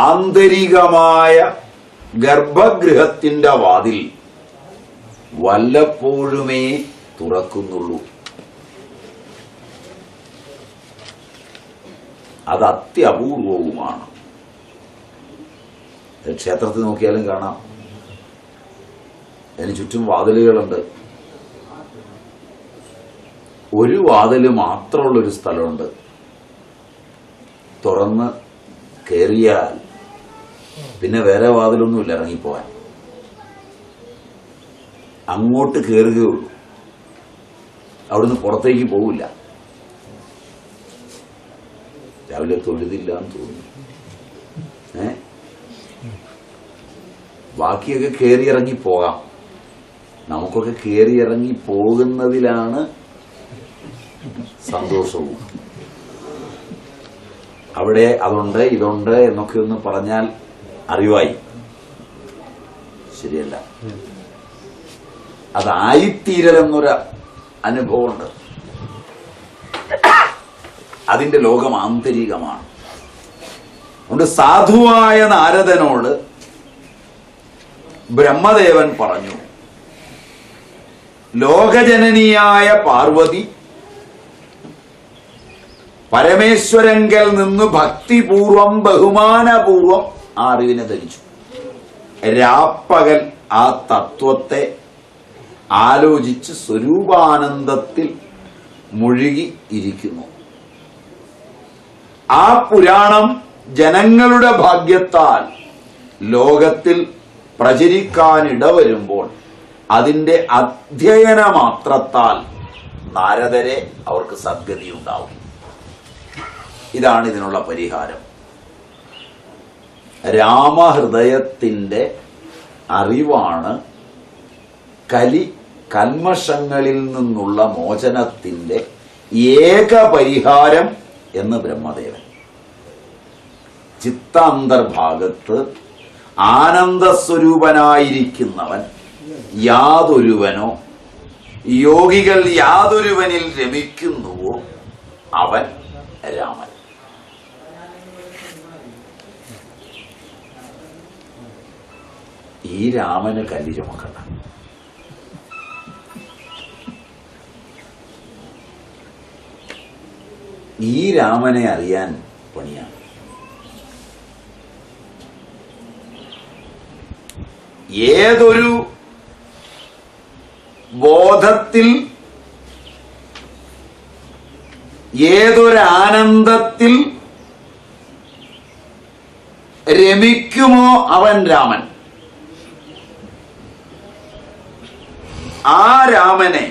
ആന്തരികമായ ഗർഭഗൃഹത്തിന്റെ വാതിൽ വല്ലപ്പോഴുമേ തുറക്കുന്നുള്ളൂ. അത് അത്യപൂർവവുമാണ്. ക്ഷേത്രത്തിൽ നോക്കിയാലും കാണാം, അതിന് ചുറ്റും വാതിലുകളുണ്ട്. ഒരു വാതില് മാത്രമുള്ളൊരു സ്ഥലമുണ്ട്. തുറന്ന് കയറിയാൽ പിന്നെ വേറെ വാതിലൊന്നുമില്ല ഇറങ്ങിപ്പോവാൻ. അങ്ങോട്ട് കയറുകയുള്ളൂ, അവിടുന്ന് പുറത്തേക്ക് പോവില്ല. രാവിലെ തൊഴുതില്ല എന്ന് തോന്നുന്നു. ബാക്കിയൊക്കെ കയറി ഇറങ്ങി പോകാം. നമുക്കൊക്കെ കയറി ഇറങ്ങി പോകുന്നതിലാണ് സന്തോഷവും. അവിടെ അതുണ്ട് ഇതുണ്ട് എന്നൊക്കെ ഒന്ന് പറഞ്ഞാൽ അറിവായി. ശരിയല്ല, അതായിത്തീരലെന്നൊരു അനുഭവമുണ്ട്. അതിന്റെ ലോകം ആന്തരികമാണ്. അതുകൊണ്ട് സാധുവായ നാരദനോട് ബ്രഹ്മദേവൻ പറഞ്ഞു, ലോകജനനിയായ പാർവതി പരമേശ്വരങ്കൽ നിന്ന് ഭക്തിപൂർവം ബഹുമാനപൂർവം ആ അറിവിനെ ധരിച്ചു. രാപ്പകൽ ആ തത്വത്തെ ആലോചിച്ച് സ്വരൂപാനന്ദത്തിൽ മുഴുകി ഇരിക്കുന്നു. ആ പുരാണം ജനങ്ങളുടെ ഭാഗ്യത്താൽ ലോകത്തിൽ പ്രചരിക്കാനിടവരുമ്പോൾ അതിന്റെ അധ്യയന മാത്രത്താൽ നാരദരെ അവർക്ക് സദ്ഗതി ഉണ്ടാവും. ഇതാണ് ഇതിനുള്ള പരിഹാരം. രാമഹൃദയത്തിന്റെ അറിവാണ് കൽമഷങ്ങളിൽ നിന്നുള്ള മോചനത്തിന്റെ ഏക പരിഹാരം എന്ന് ബ്രഹ്മദേവൻ. ചിത്താന്തർഭാഗത്ത് ആനന്ദസ്വരൂപനായിരിക്കുന്നവൻ യാതൊരുവനോ യോഗികൾ യാതൊരുവനിൽ രമിക്കുന്നുവോ അവൻ രാമൻ. ഈ രാമന് കല്ലി ചുമക്കണ്ട. ഈ രാമനെ അറിയാൻ പണിയാണ്. ഏതൊരു ബോധത്തിൽ ഏതൊരാനന്ദത്തിൽ രമിക്കുമോ അവൻ രാമൻ. ആ രാമനെ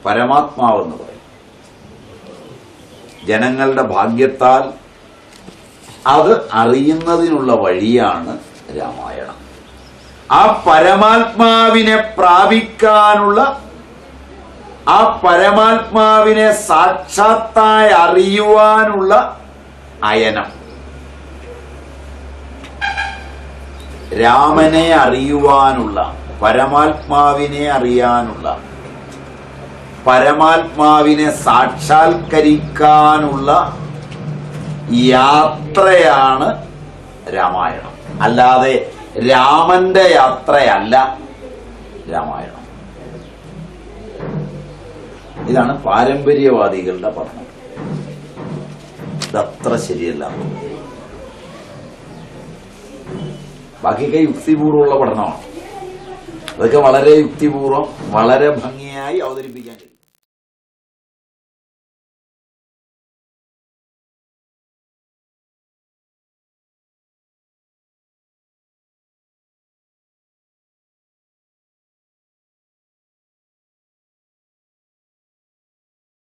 പരമാത്മാവെന്ന് പറയും. ജനങ്ങളുടെ ഭാഗ്യത്താൽ അത് അറിയുന്നതിനുള്ള വഴിയാണ് രാമായണം. ആ പരമാത്മാവിനെ പ്രാപിക്കാനുള്ള, ആ പരമാത്മാവിനെ സാക്ഷാത്തായി അറിയുവാനുള്ള അയനം. രാമനെ അറിയുവാനുള്ള, പരമാത്മാവിനെ അറിയാനുള്ള, പരമാത്മാവിനെ സാക്ഷാത്കരിക്കാനുള്ള യാത്രയാണ് രാമായണം. അല്ലാതെ രാമന്റെ യാത്രയല്ല രാമായണം. ഇതാണ് പാരമ്പര്യവാദികളുടെ പഠനം. ഇതത്ര ശരിയല്ല. ബാക്കിയൊക്കെ യുക്തിപൂർവ്വമുള്ള പഠനമാണ്. അതൊക്കെ വളരെ യുക്തിപൂർവ്വം വളരെ ഭംഗിയായി അവതരിപ്പിക്കാൻ കഴിയും.